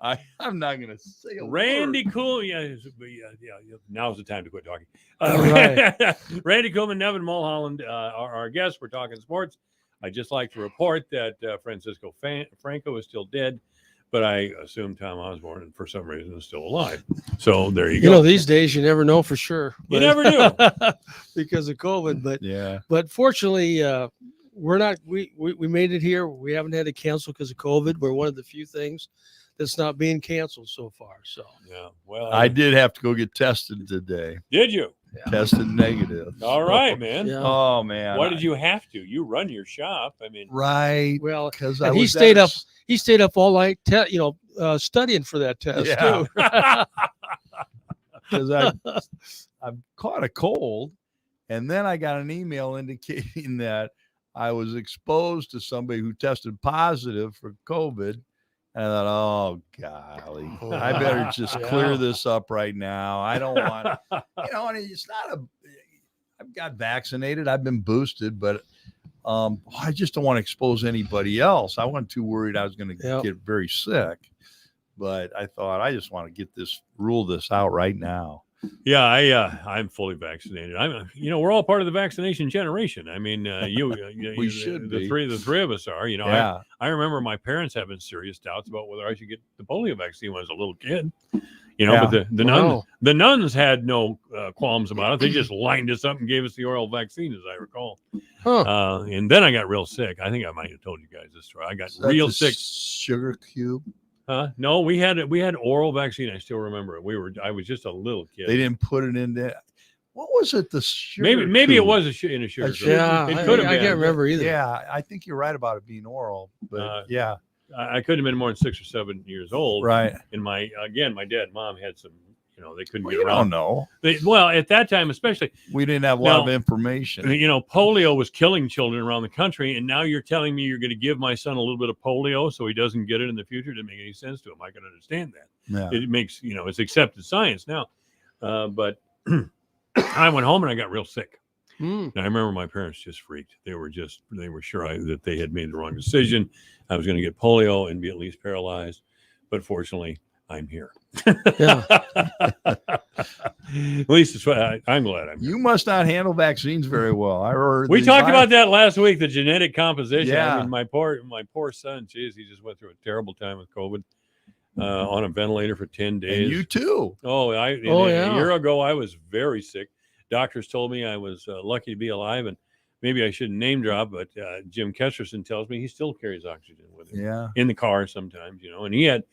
I'm not going to say a Randy word. Cool. Yeah, now's the time to quit talking. Right. Randy Coolman, Nevin Mulholland, our guests. We're talking sports. I'd just like to report that Francisco Franco is still dead, but I assume Tom Osborne, for some reason, is still alive. So there you go. You know, these days you never know for sure. You never do because of COVID. But yeah. But fortunately, we're not. We made it here. We haven't had to cancel because of COVID. We're one of the few things that's not being canceled so far. So yeah. Well, I did have to go get tested today. Did you? Tested negative. All right, man. Yeah. Oh man. Why did you have to? You run your shop. I mean, Right. Well, because he stayed up. He stayed up all night, studying for that test too. Because I've caught a cold, and then I got an email indicating that I was exposed to somebody who tested positive for COVID. And I thought, oh, golly, I better just clear this up right now. I don't want, and it's not I've got vaccinated. I've been boosted, but I just don't want to expose anybody else. I wasn't too worried I was going to get very sick, but I thought I just want to rule this out right now. Yeah, I'm fully vaccinated. We're all part of the vaccination generation. I mean, we should be. The three of us are. Yeah. I remember my parents having serious doubts about whether I should get the polio vaccine when I was a little kid. But the nuns had no qualms about it. They just lined us up and gave us the oral vaccine, as I recall. And then I got real sick. I think I might have told you guys this story. I got real sick. Sugar cube. No, we had oral vaccine. I still remember it. I was just a little kid. They didn't put it in there. What was it? The sugar maybe cube? it was in a sugar. Yeah, it could have been. I can't remember either. Yeah, I think you're right about it being oral. But yeah, I couldn't have been more than 6 or 7 years old. Right. And my dad and mom had some. They couldn't get You around. don't know. Well, at that time, especially, we didn't have a lot of information. Polio was killing children around the country, and now you're telling me you're going to give my son a little bit of polio so he doesn't get it in the future. It didn't make any sense to him. I can understand that. Yeah. It makes, it's accepted science now. But I went home and I got real sick. And I remember my parents just freaked. They were sure that they had made the wrong decision. I was going to get polio and be at least paralyzed. But fortunately, I'm here. Yeah. At least it's I'm glad I'm here. You must not handle vaccines very well. We talked about that last week, the genetic composition. Yeah. I mean, my poor son, geez, he just went through a terrible time with COVID on a ventilator for 10 days. And you too. A year ago, I was very sick. Doctors told me I was lucky to be alive, and maybe I shouldn't name drop, but Jim Kesterson tells me he still carries oxygen with him. Yeah. In the car sometimes, and he had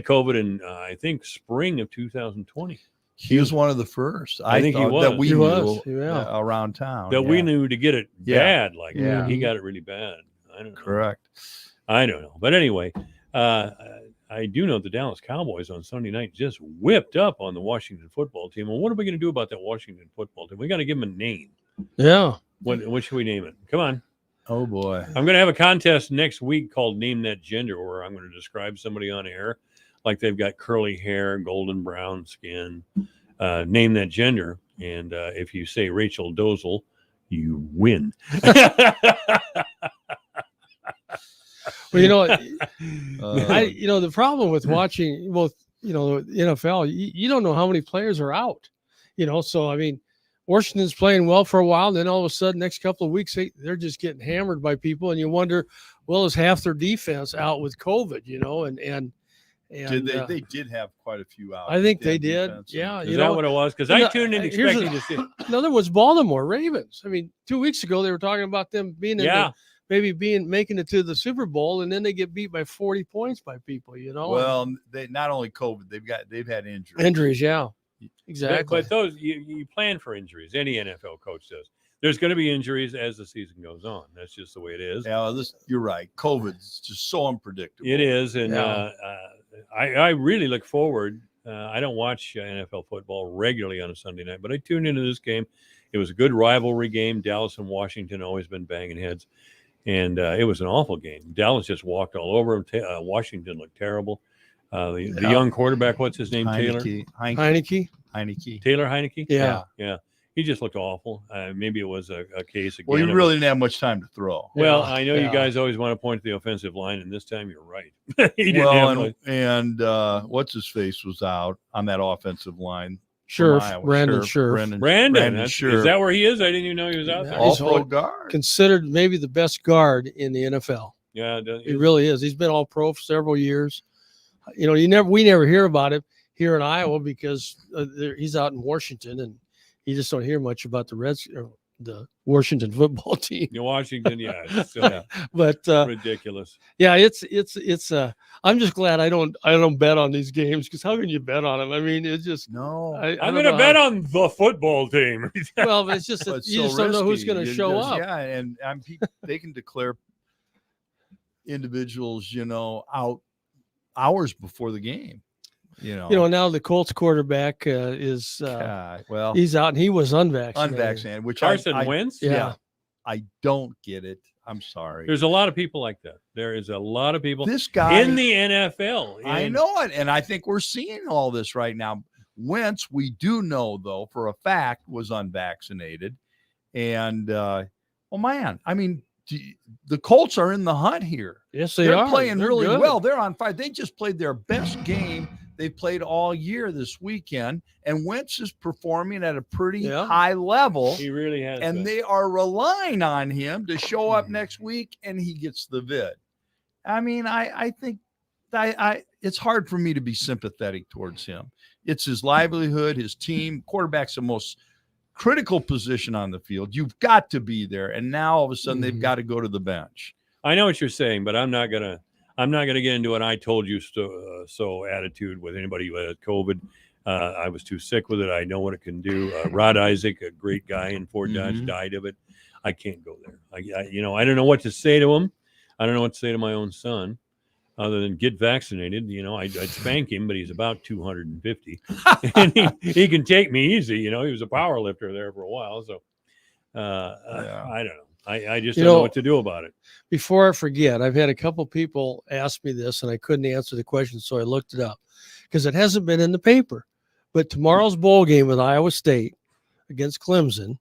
COVID in I think spring of 2020. He was one of the first. I think he was. That we knew yeah. around town. That we knew to get it bad like Yeah. that. He got it really bad. I don't know. Correct. I don't know. But anyway, I do know the Dallas Cowboys on Sunday night just whipped up on the Washington football team. Well, what are we going to do about that Washington football team? We got to give them a name. Yeah. What should we name it? Come on. Oh, boy. I'm going to have a contest next week called Name That Gender, where I'm going to describe somebody on air like they've got curly hair, golden brown skin. Name that gender. And if you say Rachel Dozel, you win. Well, the problem with watching both, the NFL, you don't know how many players are out, so, I mean, Washington's playing well for a while. And then all of a sudden, next couple of weeks, they're just getting hammered by people. And you wonder, well, is half their defense out with COVID, and they did have quite a few out. I think they did. Yeah. Is that what it was? Because I tuned in expecting to see. Another was Baltimore Ravens. I mean, 2 weeks ago, they were talking about them being making it to the Super Bowl, and then they get beat by 40 points by people, Well, they not only COVID, they've had injuries. Injuries, yeah. Exactly. But those you plan for injuries. Any NFL coach does. There's going to be injuries as the season goes on. That's just the way it is. Yeah, you're right. COVID's just so unpredictable. It is, and I really look forward. I don't watch NFL football regularly on a Sunday night, but I tuned into this game. It was a good rivalry game. Dallas and Washington always been banging heads, and it was an awful game. Dallas just walked all over them. Washington looked terrible. The young quarterback, what's his name? Heineke. Taylor Heineke. Yeah. He just looked awful. Maybe it was a case again. Well, he really didn't have much time to throw. Well, I know you guys always want to point to the offensive line, and this time you're right. He didn't have much. And what's his face was out on that offensive line. Sure, Brandon Scherf. Brandon Scherf. Is that where he is? I didn't even know he was out there. He's All-pro guard. Considered maybe the best guard in the NFL. Yeah, he really is. He's been all pro for several years. You know, we never hear about him here in Iowa because he's out in Washington, and you just don't hear much about the Washington football team. Washington, yeah, it's silly. But ridiculous. Yeah, it's. I'm just glad I don't bet on these games, because how can you bet on them? I mean, it's just no. I'm going to bet on the football team. Well, but it's just But you just so don't know who's risky. going to show up. Yeah, and they can declare individuals, out hours before the game. Now the Colts quarterback is well, he's out, and he was unvaccinated. Unvaccinated, which Carson I Wentz. Yeah. I don't get it. I'm sorry. There's a lot of people like that. There is a lot of people. This guy in the NFL. I know it, and I think we're seeing all this right now. Wentz, we do know though for a fact, was unvaccinated, and man, I mean, the Colts are in the hunt here. Yes, They're are playing They're really good. well. They're on fire. They just played their best game they've played all year this weekend, and Wentz is performing at a pretty high level. He really has. And they are relying on him to show up next week, and he gets the vid. I mean, I think it's hard for me to be sympathetic towards him. It's his livelihood, his team. Quarterback's the most critical position on the field. You've got to be there, and now all of a sudden they've got to go to the bench. I know what you're saying, but I'm not gonna get into an "I told you so" attitude with anybody who had COVID. I was too sick with it. I know what it can do. Rod Isaac, a great guy in Fort Dodge, died of it. I can't go there. I don't know what to say to him. I don't know what to say to my own son, other than get vaccinated. I'd spank him, but he's about 250, and he can take me easy. He was a power lifter there for a while, so I don't know. I just don't know what to do about it. Before I forget, I've had a couple people ask me this, and I couldn't answer the question, so I looked it up because it hasn't been in the paper. But tomorrow's bowl game with Iowa State against Clemson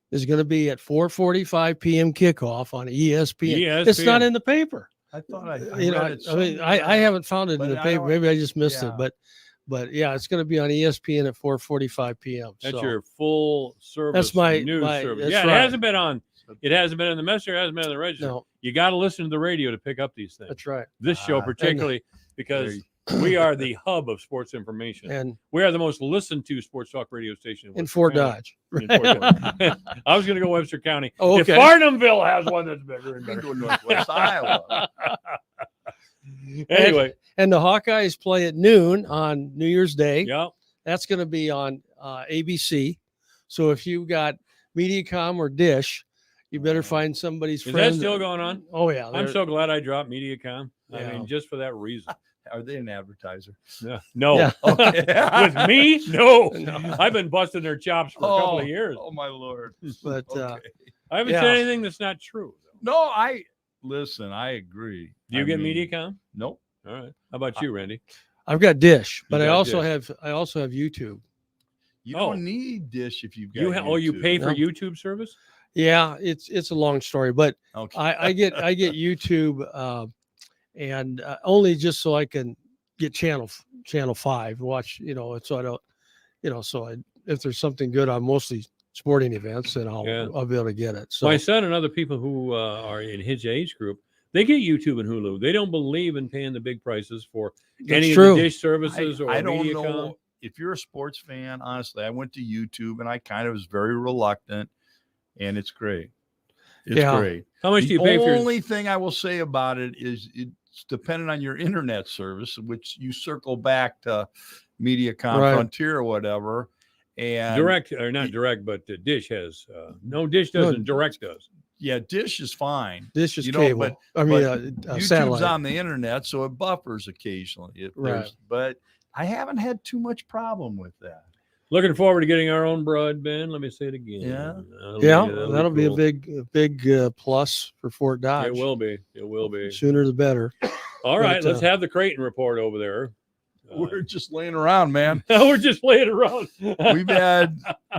is going to be at 4:45 p.m. kickoff on ESPN. It's not in the paper. I thought I read it. I haven't found it in the paper. Maybe I just missed it, but yeah, it's going to be on ESPN at 4:45 p.m. That's your full service. That's my news service. That's It right. hasn't been on. It hasn't been in the messenger. It hasn't been in the register. No. You got to listen to the radio to pick up these things. That's right. This show particularly because we are the hub of sports information, and we are the most listened to sports talk radio station in Fort Dodge. In Fort Dodge. I was going to go Webster County. Oh, okay. If Farnhamville has one that's bigger and better. Northwest Iowa. Anyway, and the Hawkeyes play at noon on New Year's Day. Yeah, that's going to be on ABC. So if you got MediaCom or Dish, you better find somebody's is friend. that still going on? Oh yeah, I'm so glad I dropped MediaCom. I Yeah. mean, just for that reason. Are they an advertiser? Yeah. No. Yeah. Okay. With me? No. No. I've been busting their chops for a couple of years. Oh my Lord! But I haven't yeah. said anything that's not true. No, I agree. Do you get MediaCom? Nope. All right. How about you, Randy? I've got Dish, but I got also Dish. have YouTube. You don't need Dish if you've got you YouTube. pay for No. YouTube service? Yeah, it's a long story, but Okay. I get YouTube and only just so I can get channel 5, watch, so I don't, if there's something good on mostly sporting events, then I'll be able to get it. So My son and other people who are in his age group, they get YouTube and Hulu. They don't believe in paying the big prices for any true. of the dish services or I don't MediaCom. know if you're a sports fan. Honestly, I went to YouTube and I kind of was very reluctant, and it's great. It's great. How much do you pay for The your- only thing I will say about it is it's dependent on your internet service, which you circle back to MediaCom, Right. Frontier, or whatever. And Direct or not direct, but Dish has no Dish doesn't. Direct does. Yeah, Dish is fine. Dish is cable. I mean, YouTube's satellite. on the internet, so it buffers occasionally. Right. But I haven't had too much problem with that. Looking forward to getting our own broadband. Let me say it again. Yeah. That'll be cool. a big plus for Fort Dodge. It will be. It will be. Sooner the better. All right, But, let's have the Creighton report over there. We're just laying around, man. We're just laying around. We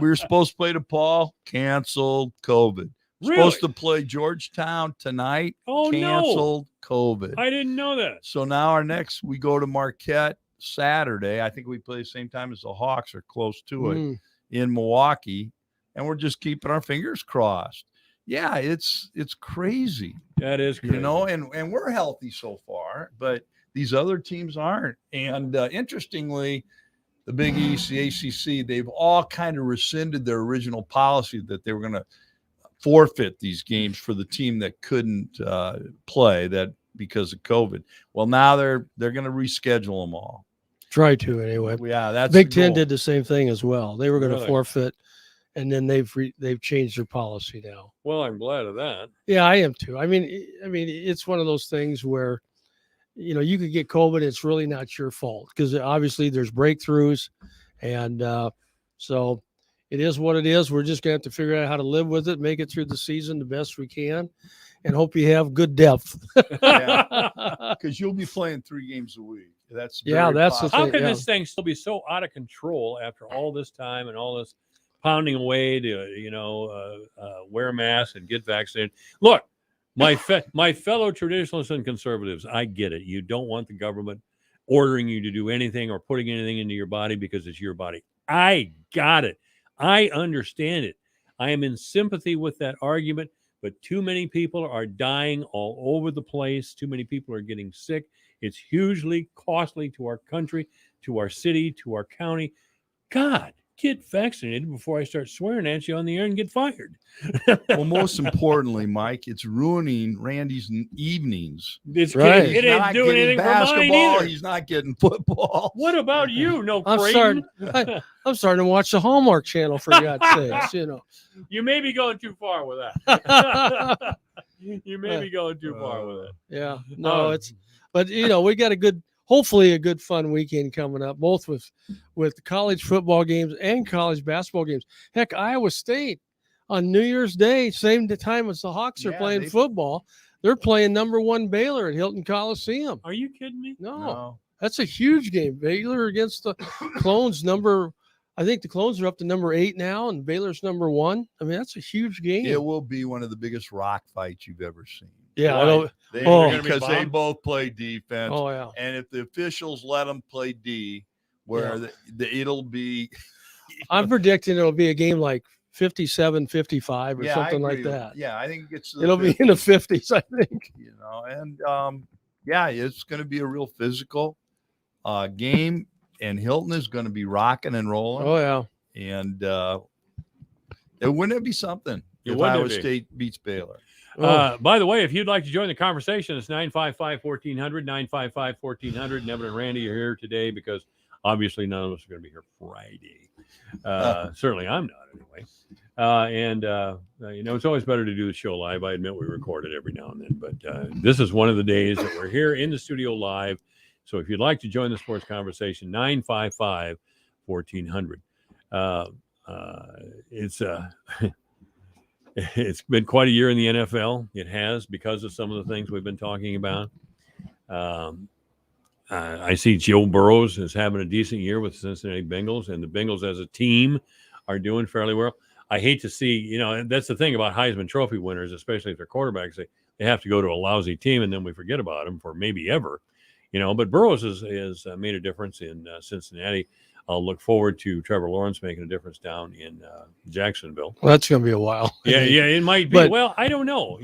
were supposed to play DePaul, canceled, COVID. Really? Supposed to play Georgetown tonight, Oh, canceled, COVID. I didn't know that. So now we go to Marquette Saturday. I think we play the same time as the Hawks or close to it in Milwaukee. And we're just keeping our fingers crossed. Yeah, it's crazy. That is crazy. You know, and we're healthy so far, but these other teams aren't. And interestingly, the Big East, the ACC, they've all kind of rescinded their original policy that they were going to forfeit these games for the team that couldn't play that because of COVID. Well, now they're going to reschedule them all. Try to anyway. Yeah, that's Big the Ten goal. did the same thing as well. They were going to Really? forfeit, and then they've changed their policy now. Well, I'm glad of that. Yeah, I am too. I mean, it's one of those things where, you know, you could get COVID. It's really not your fault because obviously there's breakthroughs, and so it is what it is. We're just gonna have to figure out how to live with it, make it through the season the best we can, and hope you have good depth. Because you'll be playing 3 games a week. That's the How thing. can Yeah. this thing still be so out of control after all this time and all this pounding away to wear masks and get vaccinated? Look, my fellow traditionalists and conservatives, I get it. You don't want the government ordering you to do anything or putting anything into your body because it's your body. I got it. I understand it. I am in sympathy with that argument, but too many people are dying all over the place. Too many people are getting sick. It's hugely costly to our country, to our city, to our county. God, get vaccinated before I start swearing at you on the air and get fired. Well, most importantly, Mike, it's ruining Randy's evenings. It's Right. It ain't doing anything for mine basketball. either. He's not getting football. What about you? No, I'm Creighton? I'm starting to watch the Hallmark Channel for God's sakes. You know. You may be going too far with that. You may be going too far with it. Yeah, no, but you know, we got hopefully a good fun weekend coming up, both with college football games and college basketball games. Heck, Iowa State on New Year's Day, same time as the Hawks are playing football, they're playing number 1 Baylor at Hilton Coliseum. Are you kidding me? No. That's a huge game. Baylor against the Clones, I think the Clones are up to number 8 now, and Baylor's number 1. I mean, that's a huge game. It will be one of the biggest rock fights you've ever seen. Yeah, because they both play defense. Oh, yeah. And if the officials let them play D, where it'll be. I'm predicting it'll be a game like 57-55 or something like that. Yeah, I think it'll be in the 50s, I think. You know, and it's going to be a real physical game, and Hilton is going to be rocking and rolling. Oh yeah, and wouldn't it be something if Iowa State beats Baylor? By the way, if you'd like to join the conversation, it's 955-1400, 955-1400. Nevin and Randy are here today because obviously none of us are going to be here Friday. Certainly I'm not anyway. It's always better to do the show live. I admit we record it every now and then, but this is one of the days that we're here in the studio live. So if you'd like to join the sports conversation, 955-1400. It's been quite a year in the NFL. It has, because of some of the things we've been talking about. I see Joe Burrows is having a decent year with the Cincinnati Bengals, and the Bengals as a team are doing fairly well. I hate to see, and that's the thing about Heisman Trophy winners, especially if they're quarterbacks, they have to go to a lousy team, and then we forget about them for maybe ever. But Burrows has made a difference in Cincinnati. I'll look forward to Trevor Lawrence making a difference down in Jacksonville. Well, that's going to be a while. Yeah, it might be. But, well, I don't know.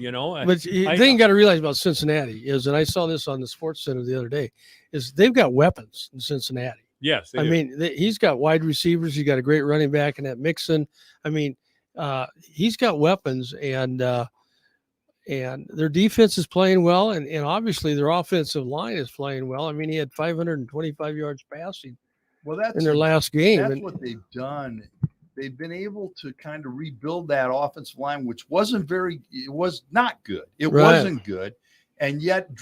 But the thing you got to realize about Cincinnati is, and I saw this on the Sports Center the other day, is they've got weapons in Cincinnati. Yes, I mean, he's got wide receivers. He's got a great running back in that Mixon. I mean, he's got weapons, and their defense is playing well, and obviously their offensive line is playing well. I mean, he had 525 yards passing. Well, that's in their last game. That's what they've done. They've been able to kind of rebuild that offensive line, which it was not good. It wasn't good. And yet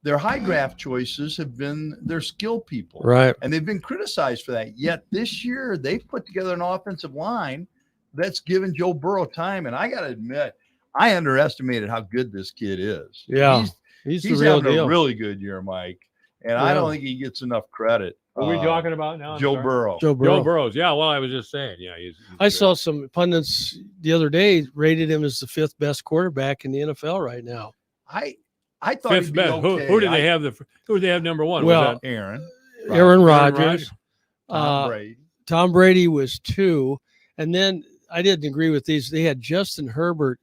their high draft choices have been their skill people. Right. And they've been criticized for that. Yet this year they've put together an offensive line that's given Joe Burrow time. And I got to admit, I underestimated how good this kid is. Yeah. He's the real having deal. a really good year, Mike. And I don't think he gets enough credit. What are we talking about now? Joe Burrow. Joe Burrow. Burrows. Yeah, well, I was just saying. Yeah, he's I saw some pundits the other day rated him as the 5th best quarterback in the NFL right now. I thought fifth he'd be best. okay. Who did they have? Who did they have number one? Well, was that Aaron Rodgers. Tom Brady. Tom Brady was 2, and then I didn't agree with these. They had Justin Herbert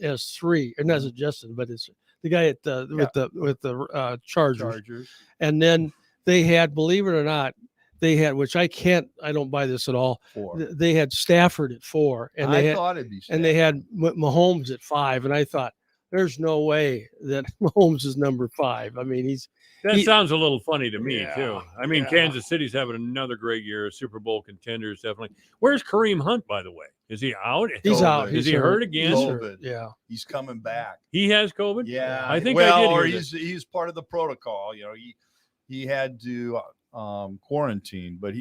as 3, and not Justin, but it's the guy at with the Chargers. And then they had, believe it or not, they had, which I don't buy this at all. 4. They had Stafford at 4, and they thought it'd be Stafford. and they had Mahomes at 5, and I thought, there's no way that Mahomes is number 5. I mean, That sounds a little funny to me, Yeah, too. I mean, yeah. Kansas City's having another great year, Super Bowl contenders, definitely. Where's Kareem Hunt, by the way? Is he out? He's out. Is he hurt again? COVID. Yeah. He's coming back. He has COVID? Yeah. I think I did hear he's part of the protocol. You know, he had to quarantine, but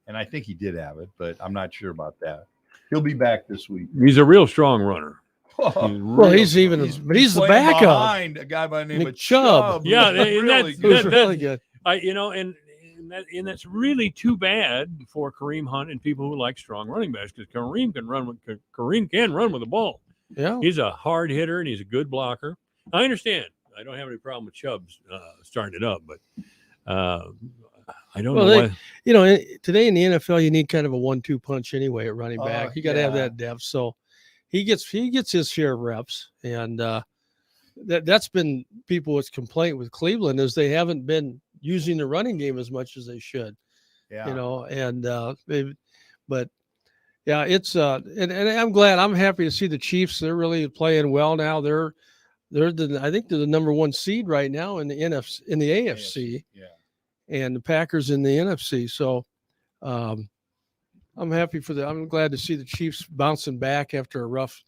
and I think he did have it, but I'm not sure about that. He'll be back this week. He's a real strong runner. He's the backup behind a guy by the name Nick of Chubb. Yeah, really really good. And that's really too bad for Kareem Hunt and people who like strong running backs, because Kareem can run with the ball. Yeah, he's a hard hitter and he's a good blocker. I understand. I don't have any problem with Chubb starting it up, but I don't know why. Today in the NFL, you need kind of a 1-2 punch anyway at running back. You got to have that depth. So he gets his share of reps, and that's been people's complaint with Cleveland is they haven't been using the running game as much as they should. Yeah. But yeah, it's and I'm happy to see the Chiefs. They're really playing well now. I think they're the number 1 seed right now in the AFC. Yeah. And the Packers in the NFC. So I'm happy for I'm glad to see the Chiefs bouncing back after a rough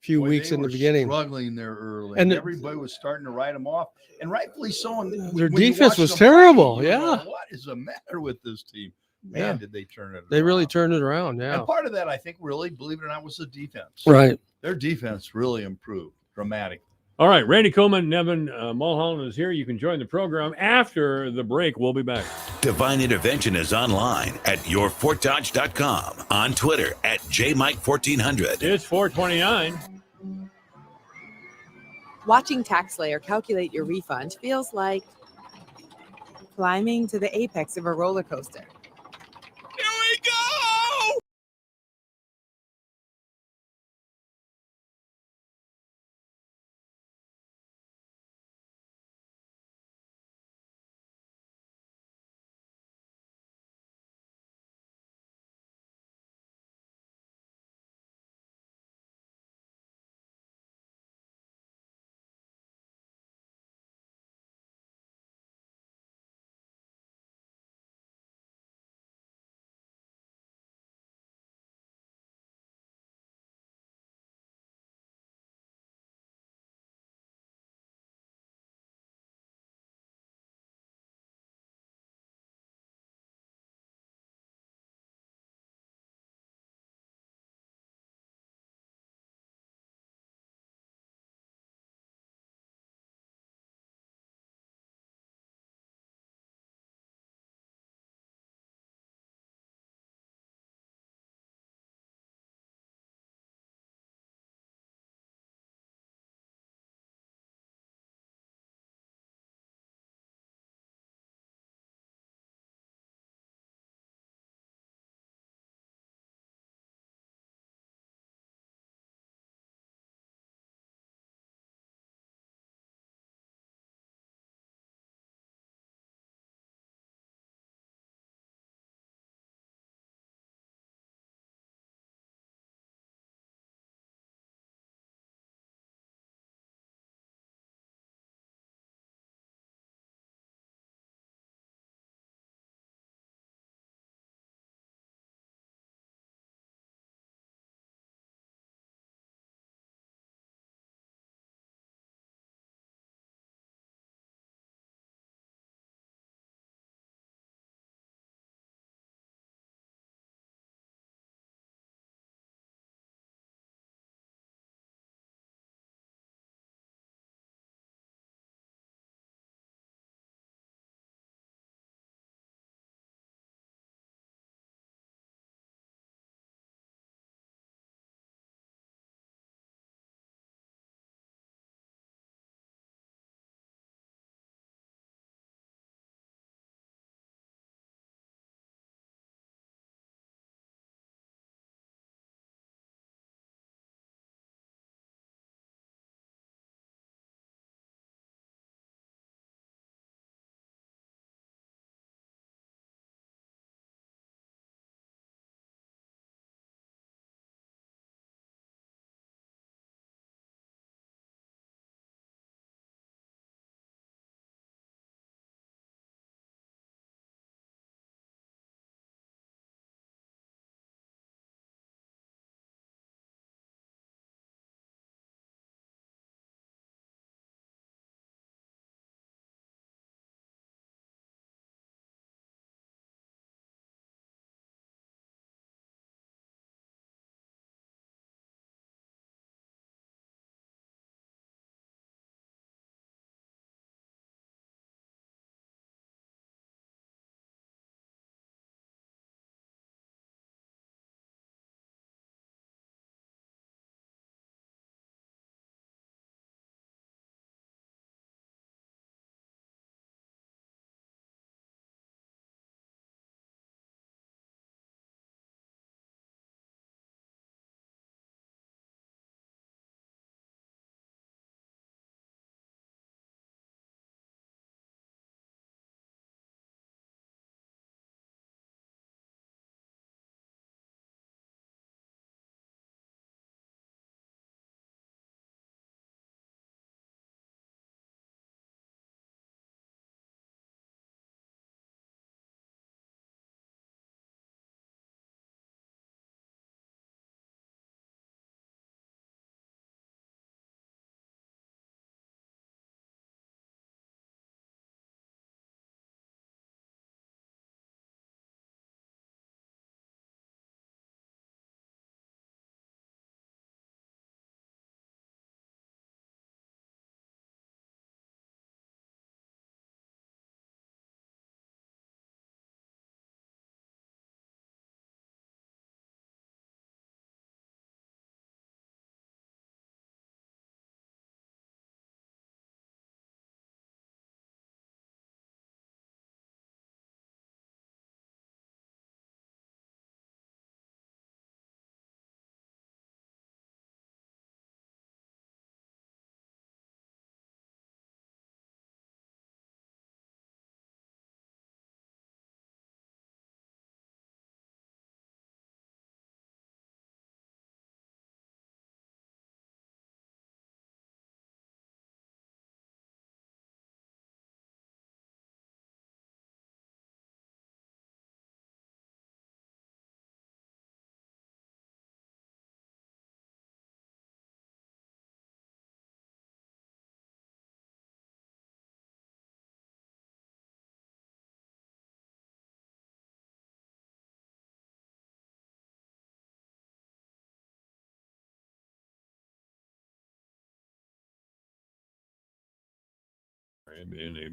few weeks in the beginning. Struggling there early. And everybody was starting to write them off. And rightfully so. And their defense was terrible. Play, yeah. What is the matter with this team? Man, did they turn it around. They really turned it around. Yeah. And part of that, I think, really, believe it or not, was the defense. Right. Their defense really improved dramatically. All right, Randy Coleman, Nevin Mulholland is here. You can join the program after the break. We'll be back. Divine Intervention is online at yourfortdodge.com, on Twitter at JMike1400. It's 429. Watching TaxSlayer calculate your refund feels like climbing to the apex of a roller coaster.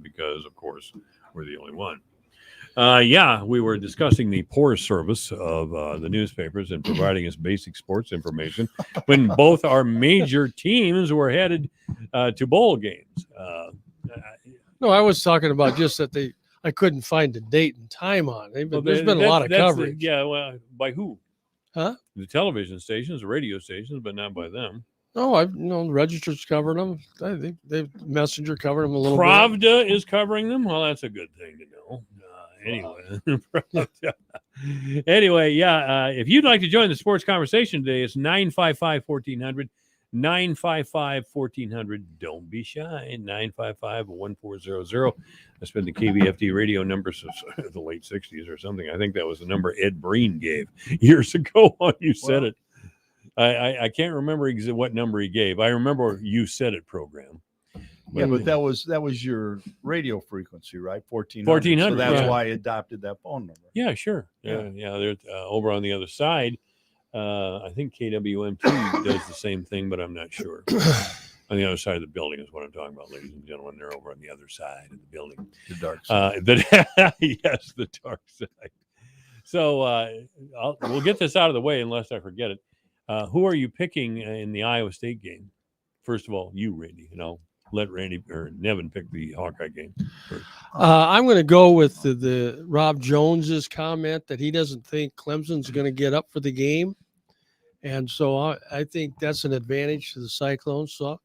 because, of course, we're the only one. We were discussing the poor service of the newspapers in providing us basic sports information when both our major teams were headed to bowl games. No, I was talking about just that I couldn't find the date and time on it. But there's been a lot of coverage. By who? Huh? The television stations, the radio stations, but not by them. No, the Register's covered them. I think Messenger covered them a little bit. Pravda is covering them. Well, that's a good thing to know. Anyway, if you'd like to join the sports conversation today, it's 955-1400, 955-1400. Don't be shy, 955-1400. That's been the KVFD radio number since the late 60s or something. I think that was the number Ed Breen gave years ago when you said it. I can't remember what number he gave. I remember You Said It program. But that was your radio frequency, right? 1400. 1400. So that's why I adopted that phone number. Yeah, sure. Yeah. They're over on the other side. I think KWMT does the same thing, but I'm not sure. On the other side of the building is what I'm talking about, ladies and gentlemen. They're over on the other side of the building. The dark side. Yes, the dark side. So we'll get this out of the way unless I forget it. Who are you picking in the Iowa State game? First of all, you, Randy. Let Randy or Nevin pick the Hawkeye game first. I'm going to go with the Rob Jones's comment that he doesn't think Clemson's going to get up for the game. And so I think that's an advantage to the Cyclones. So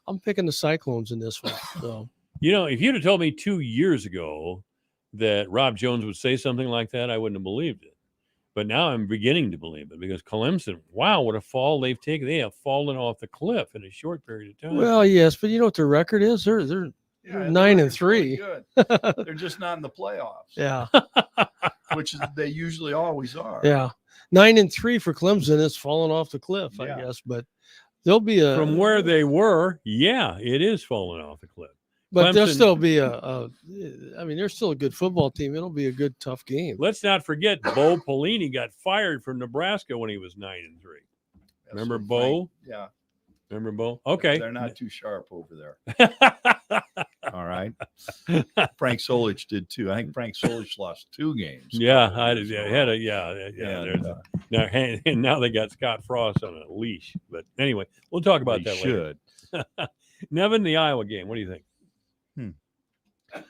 I'm picking the Cyclones in this one. So, if you'd have told me 2 years ago that Rob Jones would say something like that, I wouldn't have believed it. But now I'm beginning to believe it because Clemson, wow, what a fall they've taken. They have fallen off the cliff in a short period of time. Well, yes, but you know what their record is? They're 9-3. Really good. They're just not in the playoffs. Yeah. Which they usually always are. Yeah. 9-3 for Clemson is falling off the cliff, I guess. But they'll be from where they were, it is falling off the cliff. But they'll still be they're still a good football team. It'll be a good, tough game. Let's not forget Bo Pelini got fired from Nebraska when he was 9-3. Remember Bo? Yeah. Remember Bo? Okay. They're not too sharp over there. All right. Frank Solich did too. I think Frank Solich lost 2 games. Yeah, and now they got Scott Frost on a leash. But anyway, we'll talk about that later. Nevin, the Iowa game. What do you think?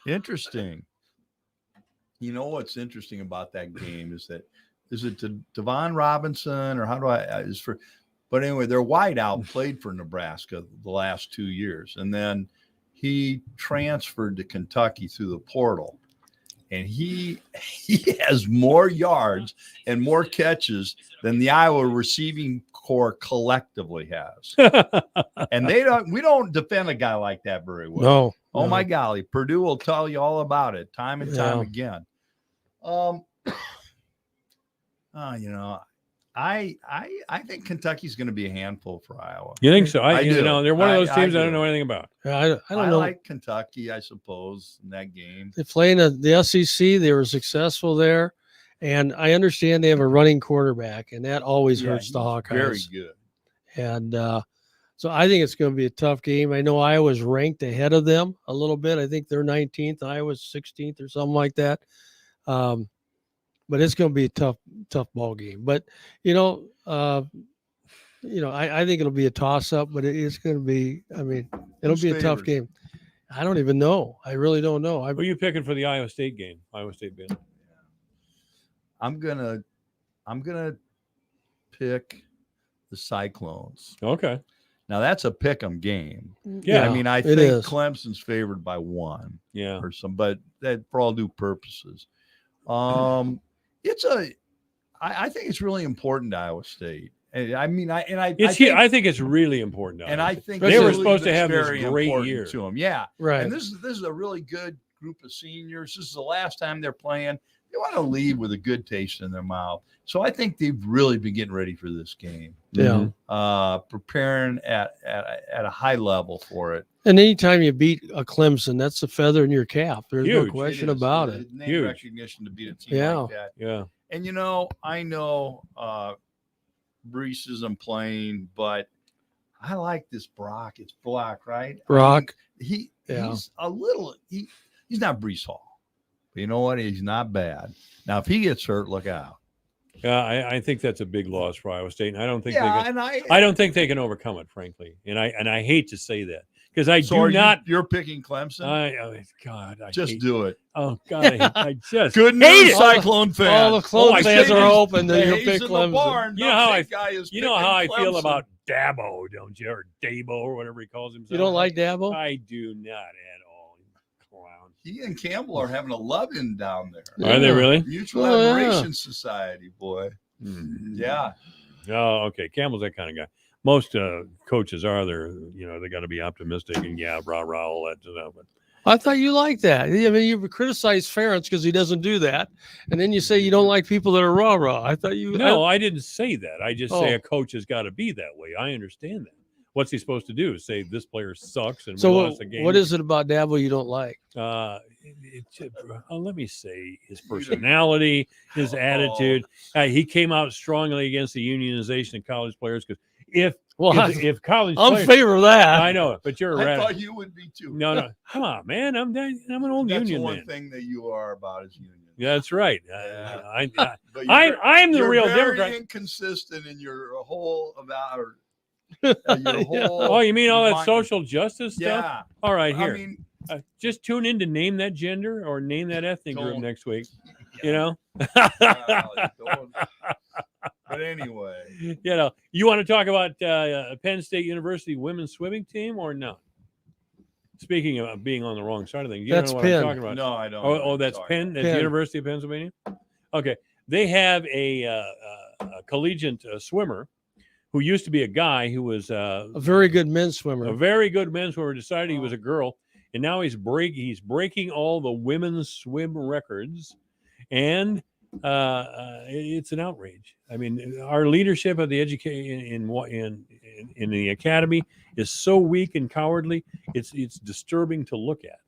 Interesting. You know what's interesting about that game is it Devon Robinson or but anyway, their wideout played for Nebraska the last 2 years, and then he transferred to Kentucky through the portal, and he has more yards and more catches than the Iowa receiving corps collectively has. And we don't defend a guy like that very well. No. Oh my golly, Purdue will tell you all about it time and time again. I think Kentucky's going to be a handful for Iowa. You think so? I do. They're one of those teams I don't know anything about. Yeah, I don't know. I like Kentucky, I suppose, in that game. They play in the SEC. They were successful there. And I understand they have a running quarterback, and that always hurts the Hawkeyes. Very good. And so I think it's going to be a tough game. I know Iowa's ranked ahead of them a little bit. I think they're 19th. Iowa's 16th or something like that. But it's going to be a tough ball game. But, I think it'll be a toss-up, but it's going to be, it'll be a tough game. I don't even know. I really don't know. Who are you picking for the Iowa State game? Iowa State bid. I'm gonna pick the Cyclones. Okay. Now that's a pick 'em game. Yeah, I think Clemson's favored by 1. Yeah. Or some, but that for all due purposes. I think it's really important to Iowa State. I think it's really important. And I think they were supposed to have this great year to them. Yeah. Right. And this is a really good group of seniors. This is the last time they're playing. They want to leave with a good taste in their mouth. So I think they've really been getting ready for this game. Yeah. Preparing at a high level for it. And anytime you beat a Clemson, that's a feather in your cap. There's no Huge. question about it. Name recognition to beat a team like that. Yeah. And I know Brees isn't playing, but I like this Brock. It's Brock, right? Brock. Yeah. he's a little. He's not Brees Hall, but you know what? He's not bad. Now, if he gets hurt, look out. Yeah, I think that's a big loss for Iowa State, and I don't think Yeah, they can, and I don't think they can overcome it, frankly. And I hate to say that because I So do are not. You're picking Clemson. God, I Just hate, do it. Oh God, I just Good hate news, it. Cyclone fans. All the Clone fans are hoping that the you'll Hayes pick in the Clemson. barn. You know how You know how I feel Clemson. about Dabo, don't you? Or Dabo, or whatever he calls himself. You don't like Dabo? I do not at all. Clown. He and Campbell are having a love-in down there. Are they really? Mutual Oh, yeah. Admiration Society, boy. Yeah. Oh, okay. Campbell's that kind of guy. Most coaches are. They got to be optimistic and rah rah all that stuff. But I thought you liked that. I mean, you criticize Ferentz because he doesn't do that, and then you say you don't like people that are rah rah. I thought you. no, I didn't say that. I just say Oh. a coach has got to be that way. I understand that. What's he supposed to do? Say this player sucks and we So lost the game? what is it about Dabo you don't like? Let me say his personality, his attitude. He came out strongly against the unionization of college players because if college I'm players, in favor of that. I know, but you're a I rat. thought you would be too. No, come on, man. I'm an old That's union one man. thing that you are about is union. Yeah, that's right. But I'm the you're real very Democrat. inconsistent in your whole about. Oh, you mean all that social justice stuff? Yeah. All right, I here. mean- just tune in to Name That Gender or Name That Ethnic Group Don't. next week. You know? But anyway, you want to talk about Penn State University women's swimming team or not? Speaking of being on the wrong side of things, you That's don't know what Penn. I'm talking about. No, I don't know what Oh, you're that's talking Penn. about. That's the Penn. University of Pennsylvania. Okay, they have a collegiate swimmer who used to be a guy who was A very good men's swimmer. a very good men's swimmer. Decided he was a girl, and now he's breaking all the women's swim records, and it's an outrage. I mean, our leadership of the education in the academy is so weak and cowardly. It's disturbing to look at.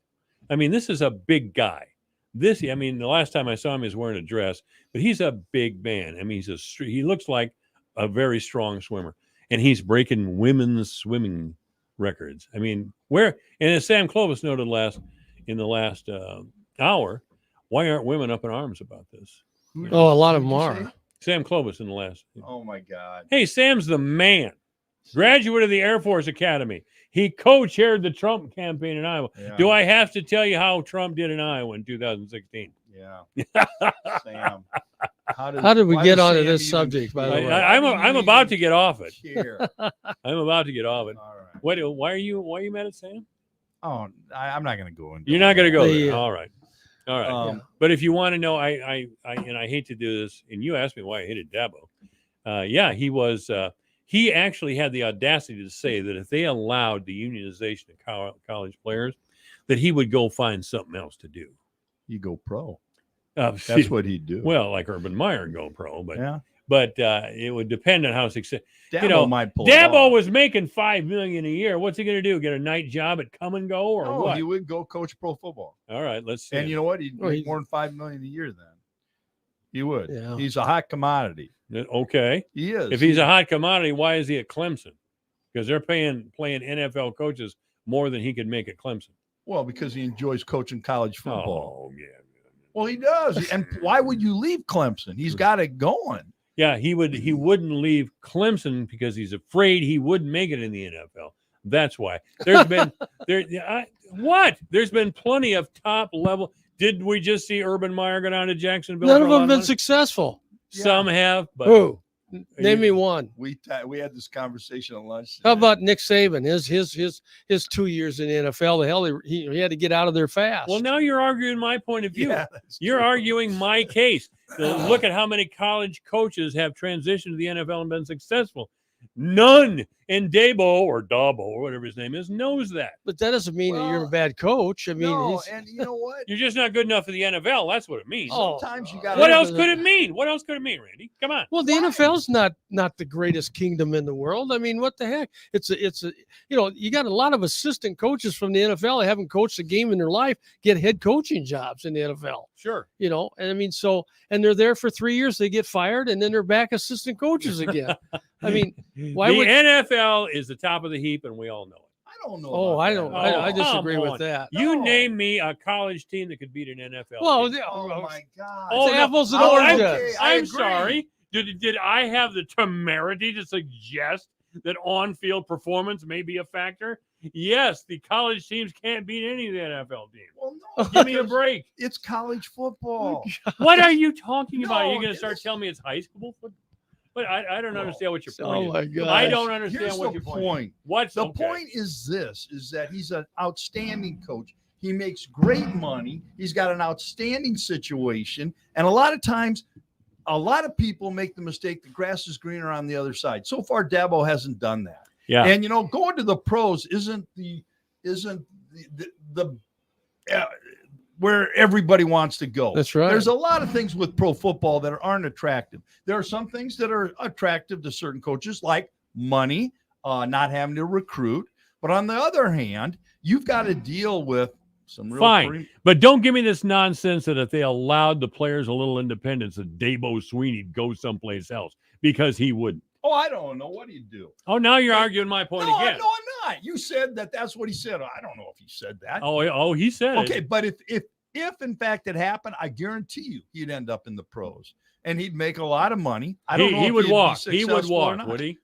I mean, this is a big guy. The last time I saw him, he was wearing a dress, but he's a big man. I mean, he looks like a very strong swimmer, and he's breaking women's swimming records. I mean, and as Sam Clovis noted in the last hour, why aren't women up in arms about this? Oh, a lot of them are. Sam Clovis in the last. Oh my God. Hey, Sam's the man. Graduate of the Air Force Academy. He co-chaired the Trump campaign in Iowa. Yeah. Do I have to tell you how Trump did in Iowa in 2016? Yeah. Sam. How did we why get does onto Sam this even subject, by the way? I'm about to get off it. care? I'm about to get off it. All right. Why are you mad at Sam? Oh, I'm not going to go into. You're not going to go The, there. All right. But if you want to know, I hate to do this, and you asked me why I hated Dabo. He was. He actually had the audacity to say that if they allowed the unionization of college players, that he would go find something else to do. You go pro. That's what he'd do. Well, like Urban Meyer go pro, but Yeah. but it would depend on how successful. Dabo might pull it Dabo off. was making $5 million a year. What's he going to do? Get a night job at Come and Go or No, what? he would go coach pro football. All right, let's see. And you know what? He'd Well, make he's- more than $5 million a year then. He would. Yeah. He's a hot commodity. Okay. He is. If he's a hot commodity, why is he at Clemson? Because they're playing NFL coaches more than he could make at Clemson. Well, because he enjoys coaching college football. Oh, yeah. Well, he does. And why would you leave Clemson? He's got it going. Yeah, he wouldn't leave Clemson because he's afraid he wouldn't make it in the NFL. That's why. There's been There's been plenty of top level. Did we just see Urban Meyer go down to Jacksonville? None for of a lot them been money? successful. Some have, but Who? Name me one. We had this conversation at lunch. How about Nick Saban? His 2 years in the NFL. The hell he had to get out of there fast. Well, now you're arguing my point of view. Yeah, You're arguing my case. Look at how many college coaches have transitioned to the NFL and been successful. None. And Dabo or whatever his name is, knows that. But that doesn't mean that you're a bad coach. I mean, No, and you know what? You're just not good enough for the NFL. That's what it means. Sometimes you got. What else could it mean? What else could it mean, Randy? Come on. well, the NFL's not the greatest kingdom in the world. I mean, what the heck? It's a you got a lot of assistant coaches from the NFL that haven't coached a game in their life get head coaching jobs in the NFL. Sure. And I mean, and they're there for 3 years, they get fired, and then they're back assistant coaches again. I mean, why the would NFL is the top of the heap, and we all know it. I don't know. Oh, I don't. I come disagree with on. that. You name me a college team that could beat an NFL. Well, team. Oh my God! It's no. apples and Oh, oranges. Okay, I I'm agree. sorry. Did I have the temerity to suggest that on-field performance may be a factor? Yes, the college teams can't beat any of the NFL teams. Well, no, Give me a because break. It's college football. What are you talking about? No, You're going to start telling me it's high school football? But I don't understand what your point Oh is. my God! I don't understand Here's what the your point. point. What's The okay. point is this: is that he's an outstanding coach. He makes great money. He's got an outstanding situation, and a lot of times, a lot of people make the mistake: the grass is greener on the other side. So far, Dabo hasn't done that. Yeah. And going to the pros isn't where everybody wants to go. That's right. There's a lot of things with pro football that aren't attractive. There are some things that are attractive to certain coaches, like money, not having to recruit. But on the other hand, you've got to deal with some real Fine. But don't give me this nonsense that if they allowed the players a little independence, that Dabo Sweeney'd go someplace else, because he wouldn't. Oh, I don't know. What do you do? Oh, now you're arguing my point No, again. no, I'm not. You said that's what he said. I don't know if he said that. Oh, he said Okay, it. but if in fact it happened, I guarantee you he'd end up in the pros and he'd make a lot of money. I don't know. He if would he'd be walk. He would successful or walk, not. would he?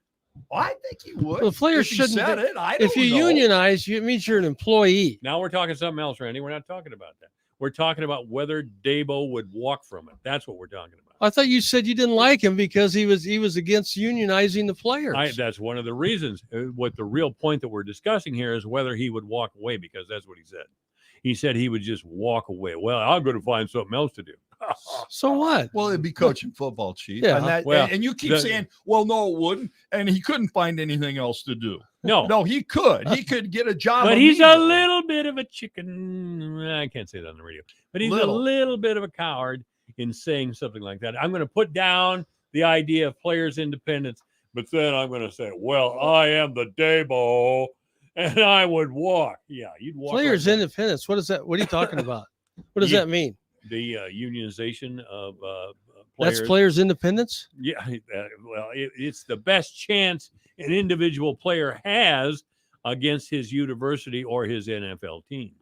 Oh, I think he would. Well, the players If he shouldn't. said it. I don't if you know. unionize, it means you're an employee. Now we're talking something else, Randy. We're not talking about that. We're talking about whether Dabo would walk from it. That's what we're talking about. I thought you said you didn't like him because he was against unionizing the players. That's one of the reasons. What the real point that we're discussing here is whether he would walk away, because that's what he said. He said he would just walk away. Well, I'm going to find something else to do. So what? Well, it'd be coaching football, Chief. Yeah. And you keep saying, well, no, it wouldn't. And he couldn't find anything else to do. No, he could. He could get a job. But he's a little bit of a chicken. I can't say that on the radio. But he's a little bit of a coward in saying something like that. I'm going to put down the idea of players' independence, but then I'm going to say, well, I am the Dabo, and I would walk. Yeah, you'd walk. Players' independence. What is that? What are you talking about? What does that mean? The unionization of players. That's players' independence? Yeah, well, it's the best chance an individual player has against his university or his NFL team.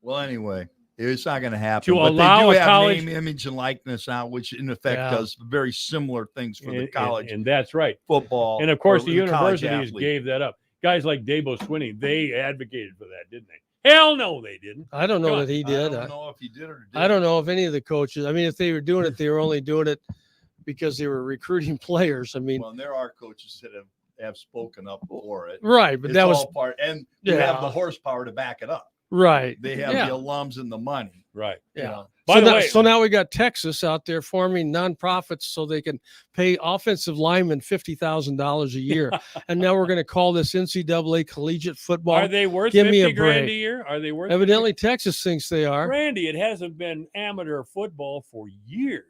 Well, anyway, it's not going to happen. To but allow they do a have college name, image, and likeness now, which in effect does very similar things for the college. And that's right. Football. And of course, or the college universities athlete. gave that up. Guys like Dabo Swinney, they advocated for that, didn't they? Hell no, they didn't. I don't know that he did. I don't know if he did or didn't. I don't know if any of the coaches. I mean, if they were doing it, they were only doing it because they were recruiting players. I mean, Well, there are coaches that have spoken up for it. Right, but It's that was- all part, and you have the horsepower to back it up. right. They have yeah. the alums and the money. Right. you Yeah. know. By the way, so now we got Texas out there forming nonprofits so they can pay offensive linemen $50,000 a year, and now we're going to call this NCAA collegiate football. Are they worth Give me 50 a grand a break. year? Are they worth Evidently, Texas thinks they are. Randy, it hasn't been amateur football for years.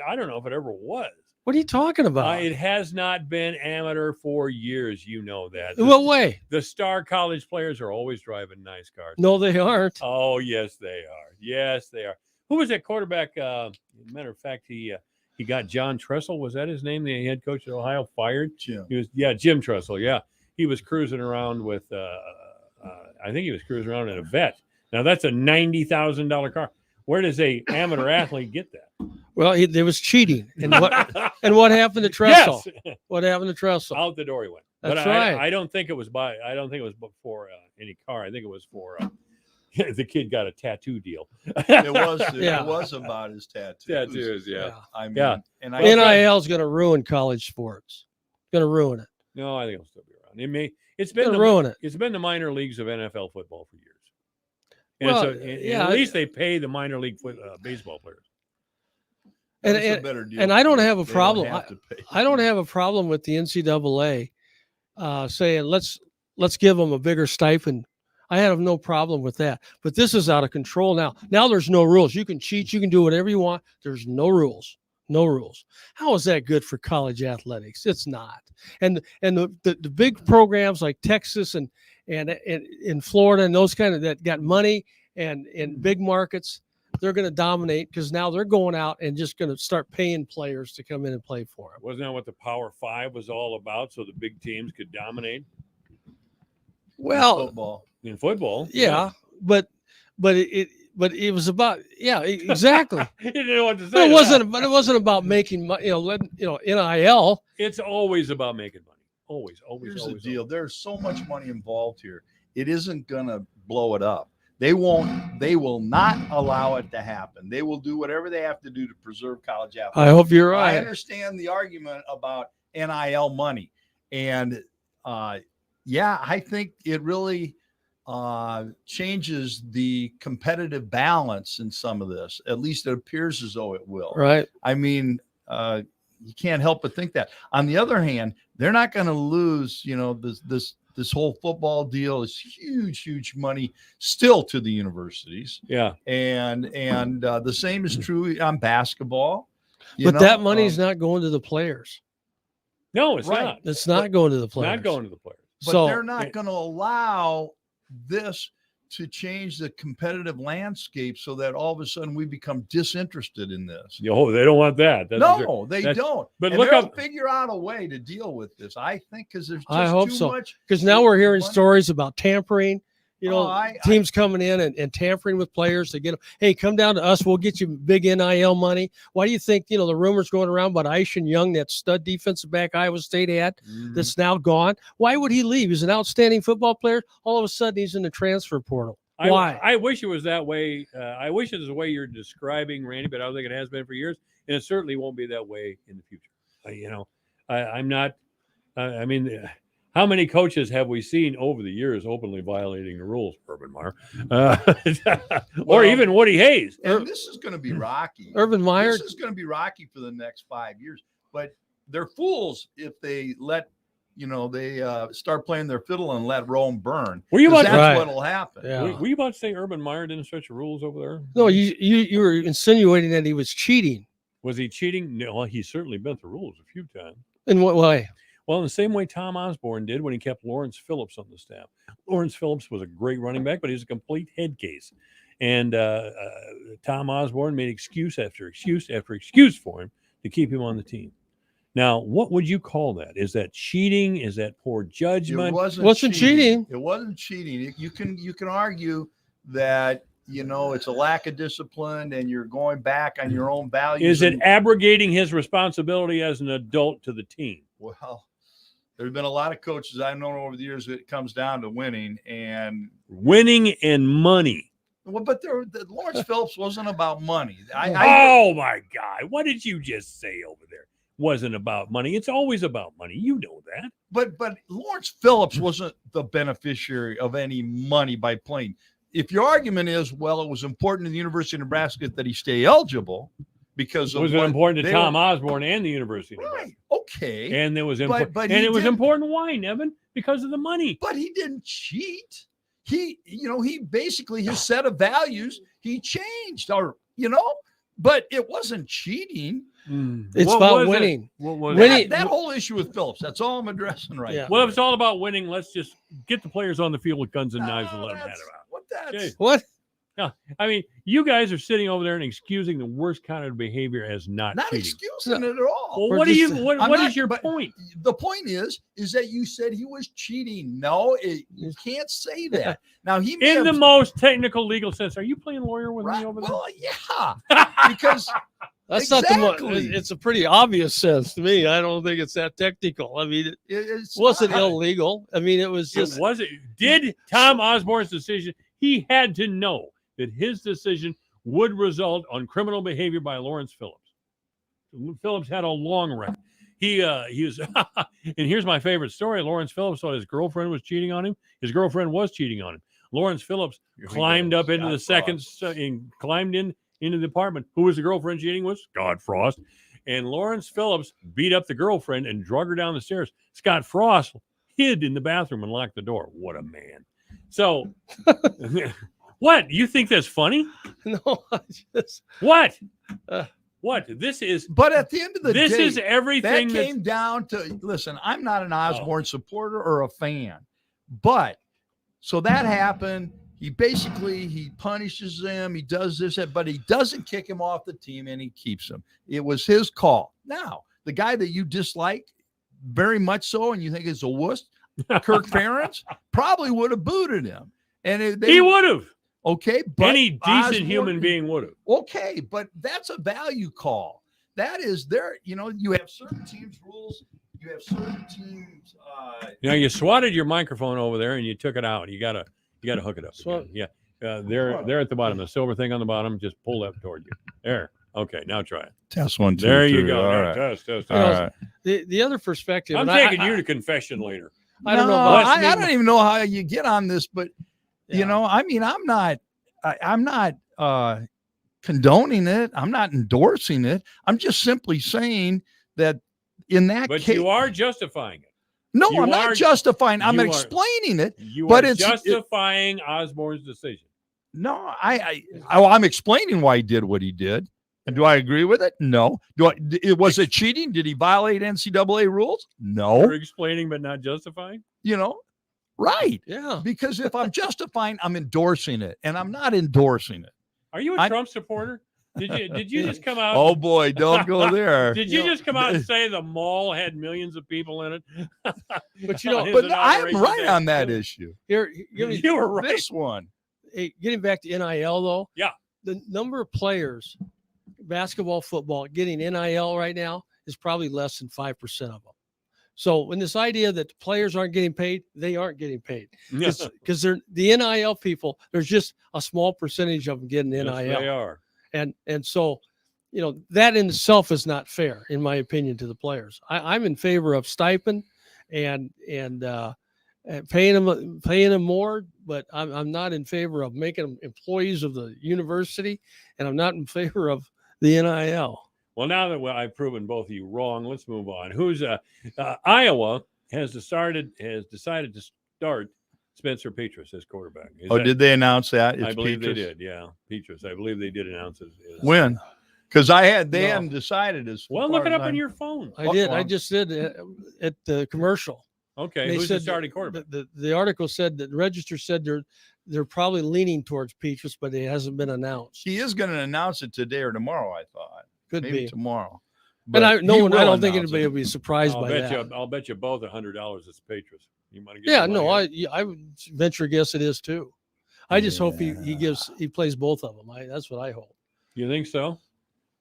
I don't know if it ever was. What are you talking about? It has not been amateur for years. You know that. In what way? The star college players are always driving nice cars. No, they aren't. Oh, yes, they are. Yes, they are. Who was that quarterback? Matter of fact, he got John Tressel. Was that his name? The head coach at Ohio fired. Jim. He was Jim Tressel. Yeah, he was cruising around with. I think he was cruising around in a Vet. Now that's a $90,000 car. Where does a amateur athlete get that? Well, there was cheating, and what happened to Tressel? Yes. What happened to Tressel? Out the door he went. That's but right. I don't think it was for any car. I think it was for the kid got a tattoo deal. It was about his tattoos. Yeah. I mean, Yeah. and NIL is going to ruin college sports. Going to ruin it. No, I think it'll still be around. It's gonna been ruin it. It's been the minor leagues of NFL football for years. And Well, at least they pay the minor league baseball players. And, That's a better deal. and I don't have a They don't problem. have to pay. I don't have a problem with the NCAA saying let's give them a bigger stipend. I have no problem with that. But this is out of control now. Now there's no rules. You can cheat. You can do whatever you want. There's no rules. No rules. How is that good for college athletics? It's not. And the big programs like Texas and in Florida and those kind of that got money and in big markets, they're going to dominate because now they're going out and just going to start paying players to come in and play for them. Wasn't that what the Power Five was all about? So the big teams could dominate. Well, in football. Yeah, but it was about exactly. You didn't know what to say. But it wasn't about making NIL. It's always about making money. Always. Here's the deal. There's so much money involved here. It isn't gonna blow it up. They will not allow it to happen. They will do whatever they have to do to preserve college athletes. I hope you're right. I understand the argument about NIL money. And I think it really changes the competitive balance in some of this. At least it appears as though it will. Right. I mean, you can't help but think that. On the other hand, they're not going to lose, this whole football deal is huge money still to the universities. Yeah. And the same is true on basketball. But that money's not going to the players. No, it's Right. not. It's not going to the players. Not going to the players. But they're not going to allow this to change the competitive landscape so that all of a sudden we become disinterested in this. Oh, they don't want that. That's They don't. But and look they'll up. figure out a way to deal with this. I think because there's just I hope too so. much. Because now we're hearing stories about tampering. I Teams coming in and tampering with players to get them. Hey, come down to us. We'll get you big NIL money. Why do you think, the rumors going around about Aishan Young, that stud defensive back Iowa State had, that's now gone? Why would he leave? He's an outstanding football player. All of a sudden, he's in the transfer portal. Why? I wish it was that way. I wish it was the way you're describing, Randy, but I don't think it has been for years. And it certainly won't be that way in the future. I'm not. I mean, how many coaches have we seen over the years openly violating the rules, Urban Meyer, or even Woody Hayes? And this is going to be rocky. Urban Meyer. This is going to be rocky for the next 5 years. But they're fools if they let, they start playing their fiddle and let Rome burn. That's what'll happen. Yeah. Were you about to say Urban Meyer didn't stretch the rules over there? No, you were insinuating that he was cheating. Was he cheating? No, he's certainly bent the rules a few times. In what way? Well, in the same way Tom Osborne did when he kept Lawrence Phillips on the staff. Lawrence Phillips was a great running back, but he was a complete head case. And Tom Osborne made excuse after excuse after excuse for him to keep him on the team. Now, what would you call that? Is that cheating? Is that poor judgment? It wasn't cheating. It wasn't cheating. You can argue that it's a lack of discipline and you're going back on your own values. Is it abrogating his responsibility as an adult to the team? Well, there's been a lot of coaches I've known over the years that it comes down to winning and money. Well, but Lawrence Phillips wasn't about money. Oh my God! What did you just say over there? Wasn't about money. It's always about money. You know that. But Lawrence Phillips wasn't the beneficiary of any money by playing. If your argument is, well, it was important to the University of Nebraska that he stay eligible because of was it important to Tom Osborne and the University of Nebraska? Okay. And it was but it was important. Why, Nevin? Because of the money. But he didn't cheat. He basically his set of values he changed, but it wasn't cheating. It's about winning. Winning. That whole issue with Phillips. That's all I'm addressing right now. Well, if it's all about winning, let's just get the players on the field with guns and knives and let them head around. What? Yeah, I mean, you guys are sitting over there and excusing the worst kind of behavior as not cheating. Excusing it at all. Well, what is your point? The point is that you said he was cheating. No, you can't say that. Now he in the most technical legal sense. Are you playing lawyer with me over there? Well, yeah, because that's not it's a pretty obvious sense to me. I don't think it's that technical. I mean, it wasn't illegal. I mean, it was just. Did Tom Osborne's decision? He had to know that his decision would result on criminal behavior by Lawrence Phillips. Phillips had a long record. He was, and here's my favorite story. Lawrence Phillips thought his girlfriend was cheating on him. His girlfriend was cheating on him. Lawrence Phillips climbed up into the second and climbed into the apartment. Who was the girlfriend cheating with? Scott Frost. And Lawrence Phillips beat up the girlfriend and drug her down the stairs. Scott Frost hid in the bathroom and locked the door. What a man. So what? You think that's funny? No, I just what? What? This is. But at the end of the day, this is everything that came down to. Listen, I'm not an Osborne supporter or a fan, but so that happened. He punishes him. He does this, but he doesn't kick him off the team, and he keeps him. It was his call. Now, the guy that you dislike very much so, and you think is a wuss, Kirk Ferentz, probably would have booted him. And he would have. Okay, but any decent Osborne, human being would have. Okay, but that's a value call. That is there. You know, you have certain teams' rules. You have certain teams. You swatted your microphone over there and you took it out. You gotta hook it up. Yeah, they're at the bottom. The silver thing on the bottom. Just pull that toward you. There. Okay, now try it. Test 1, 2, There you 3. go. All There, right. Test. All right. The other perspective. I'm taking you to confession later. I don't know. I don't even know how you get on this, but you know, I mean, I'm not condoning it. I'm not endorsing it. I'm just simply saying that in that But case, you are justifying it. No, I'm not justifying. I'm explaining it. But it's justifying Osborne's decision. No, I'm explaining why he did what he did. And do I agree with it? No. Was it cheating? Did he violate NCAA rules? No. You're explaining but not justifying? You know, right. Yeah. Because if I'm justifying, I'm endorsing it. And I'm not endorsing it. Are you a Trump supporter? Did you just come out? Oh boy, don't go there. Did you just come out and say the mall had millions of people in it? But you know, but I'm right on that issue. You were right. This one. Hey, getting back to NIL though. Yeah. The number of players, basketball, football, getting NIL right now is probably less than 5% of them. So when this idea that the players aren't getting paid, they aren't getting paid because they're the NIL people. There's just a small percentage of them getting NIL. Yes, they are. And so, you know, that in itself is not fair, in my opinion, to the players. I'm in favor of stipend and paying them more, but I'm not in favor of making them employees of the university, and I'm not in favor of the NIL. Well, now that I've proven both of you wrong, let's move on. Iowa has decided to start Spencer Petras as quarterback. Did they announce that? I believe Petras? they did. Yeah, Petras. I believe they did announce it. When? Because they hadn't decided as well. Look it up on your phone. I did. I just did at the commercial. Okay, who's the starting quarterback? The article said that the Register said they're probably leaning towards Petras, but it hasn't been announced. He is going to announce it today or tomorrow. I thought maybe be tomorrow. But I don't think anybody will be surprised by that. I'll bet you both $100 it's Petras. You might get I would venture guess it is too. I just hope he plays both of them. That's what I hope. You think so?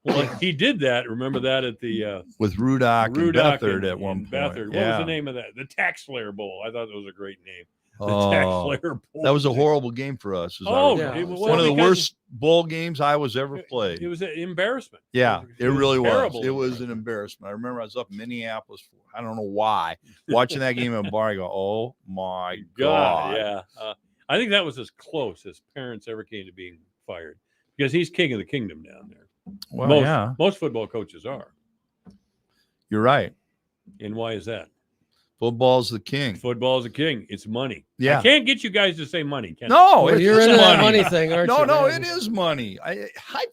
Well, he did that. Remember that at the with Rudock and Bethard at one point. Bethard. What was the name of that? The Tax Slayer Bowl. I thought that was a great name. The Tax Slayer Bowl. That was a horrible game for us. It was one of the worst bowl games I was ever played. It was an embarrassment. Yeah, it really was. Terrible. It was an embarrassment. I remember I was up in Minneapolis. I don't know why. Watching that game in a bar, I go, "Oh my God!" Yeah, I think that was as close as parents ever came to being fired because he's king of the kingdom down there. Well, most football coaches are. You're right. And why is that? Football's the king. Football's the king. It's money. Yeah. I can't get you guys to say money. Can No, you're into that money thing, aren't you? No, it is money. I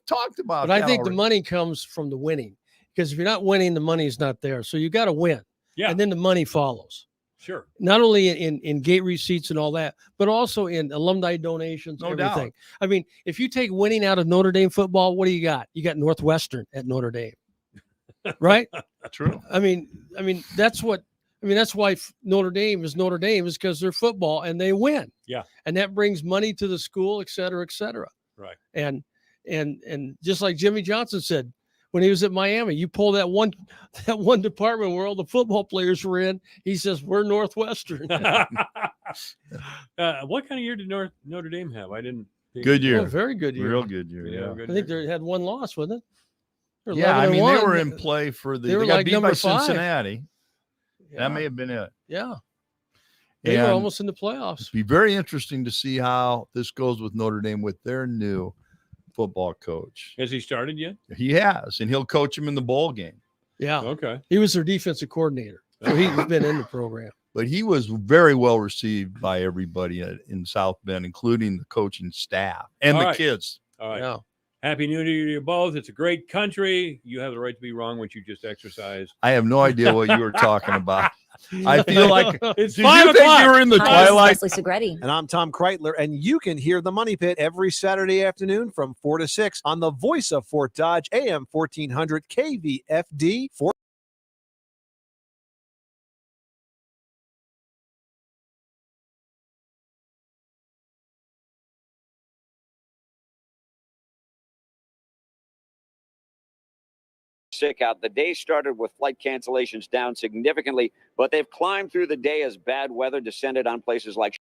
talked about but that. I think the money comes from the winning because if you're not winning, the money is not there. So you got to win. Yeah. And then the money follows. Sure. Not only in gate receipts and all that, but also in alumni donations, No everything. doubt. I mean, if you take winning out of Notre Dame football, what do you got? You got Northwestern at Notre Dame, right? True. I mean, that's why Notre Dame is because they're football and they win. Yeah. And that brings money to the school, et cetera, et cetera. Right. And just like Jimmy Johnson said, when he was at Miami, you pull that one department where all the football players were in. He says, "We're Northwestern." What kind of year did Notre Dame have? I didn't. Good year. Oh, very good year. Real good year. Yeah. I think they had one loss, wasn't it? Yeah, I mean, they were in play for the. They got like beat by 5. Cincinnati. Yeah. That may have been it. Yeah. They were almost in the playoffs. It'd be very interesting to see how this goes with Notre Dame with their new football coach. Has he started yet? He has, and he'll coach him in the bowl game. Yeah. Okay. He was their defensive coordinator. So he's been in the program. But he was very well received by everybody in South Bend, including the coaching staff and the kids. All right. Yeah. Happy New Year to you both. It's a great country. You have the right to be wrong, which you just exercised. I have no idea what you were talking about. I feel like it's did you think you were in the twilight? Leslie Segretti. And I'm Tom Kreitler, and you can hear the Money Pit every Saturday afternoon from 4 to 6 on the voice of Fort Dodge, AM 1400 KVFD. sick out. The day started with flight cancellations down significantly, but they've climbed through the day as bad weather descended on places like